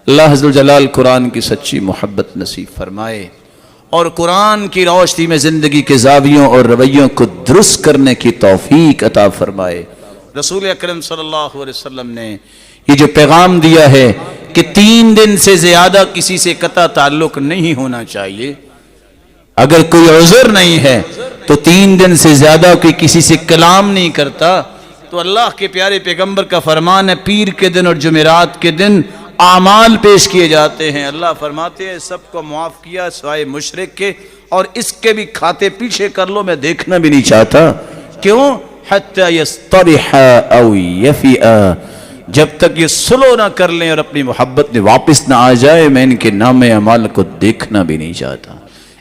اللہ عز و جلال قرآن کی سچی محبت نصیب فرمائے اور قرآن کی روشنی میں زندگی کے زاویوں اور رویوں کو درست کرنے کی توفیق عطا فرمائے. رسول اکرم صلی اللہ علیہ وسلم نے یہ جو پیغام دیا ہے کہ 3 دن سے زیادہ کسی سے قطع تعلق نہیں ہونا چاہیے، اگر کوئی عذر نہیں ہے تو 3 دن سے زیادہ کوئی کسی سے کلام نہیں کرتا، تو اللہ کے پیارے پیغمبر کا فرمان ہے پیر کے دن اور جمعرات کے دن اعمال پیش کیے جاتے ہیں. اللہ فرماتے ہیں سب کو معاف کیا سوائے مشرک کے، اور اس کے بھی کھاتے پیچھے کر لو، میں دیکھنا بھی نہیں چاہتا. کیوں؟ حتی یسترح او یفیء، جب تک یہ سلو نہ کر لیں اور اپنی محبت میں واپس نہ آ جائے میں ان کے نام اعمال کو دیکھنا بھی نہیں چاہتا.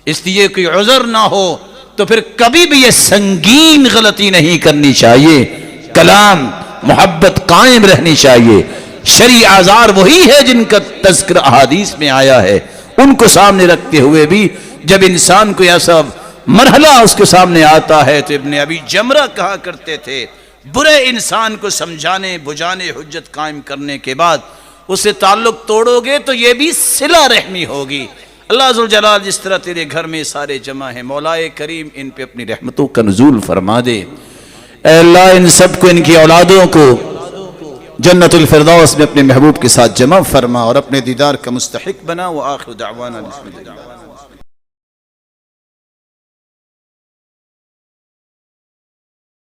اس لیے کوئی عذر نہ ہو تو پھر کبھی بھی یہ سنگین غلطی نہیں کرنی چاہیے. کلام محبت قائم رہنی چاہیے. شرعی اعذار وہی ہے جن کا تذکر احادیث میں آیا ہے، ان کو سامنے رکھتے ہوئے بھی جب انسان کو ایسا مرحلہ اس کے سامنے آتا ہے تو ابن ابی جمرہ کہا کرتے تھے برے انسان کو سمجھانے بجھانے حجت قائم کرنے کے بعد اس سے تعلق توڑو گے تو یہ بھی صلہ رحمی ہوگی. اللہ عز و جلال جس طرح تیرے گھر میں سارے جمع ہیں، مولائے کریم ان پہ اپنی رحمتوں کا نزول فرما دے. اے اللہ ان سب کو، ان کی اولادوں کو جنت الفردوس میں اپنے محبوب کے ساتھ جمع فرما اور اپنے دیدار کا مستحق بنا. وآخر دعوانا الحمدللہ.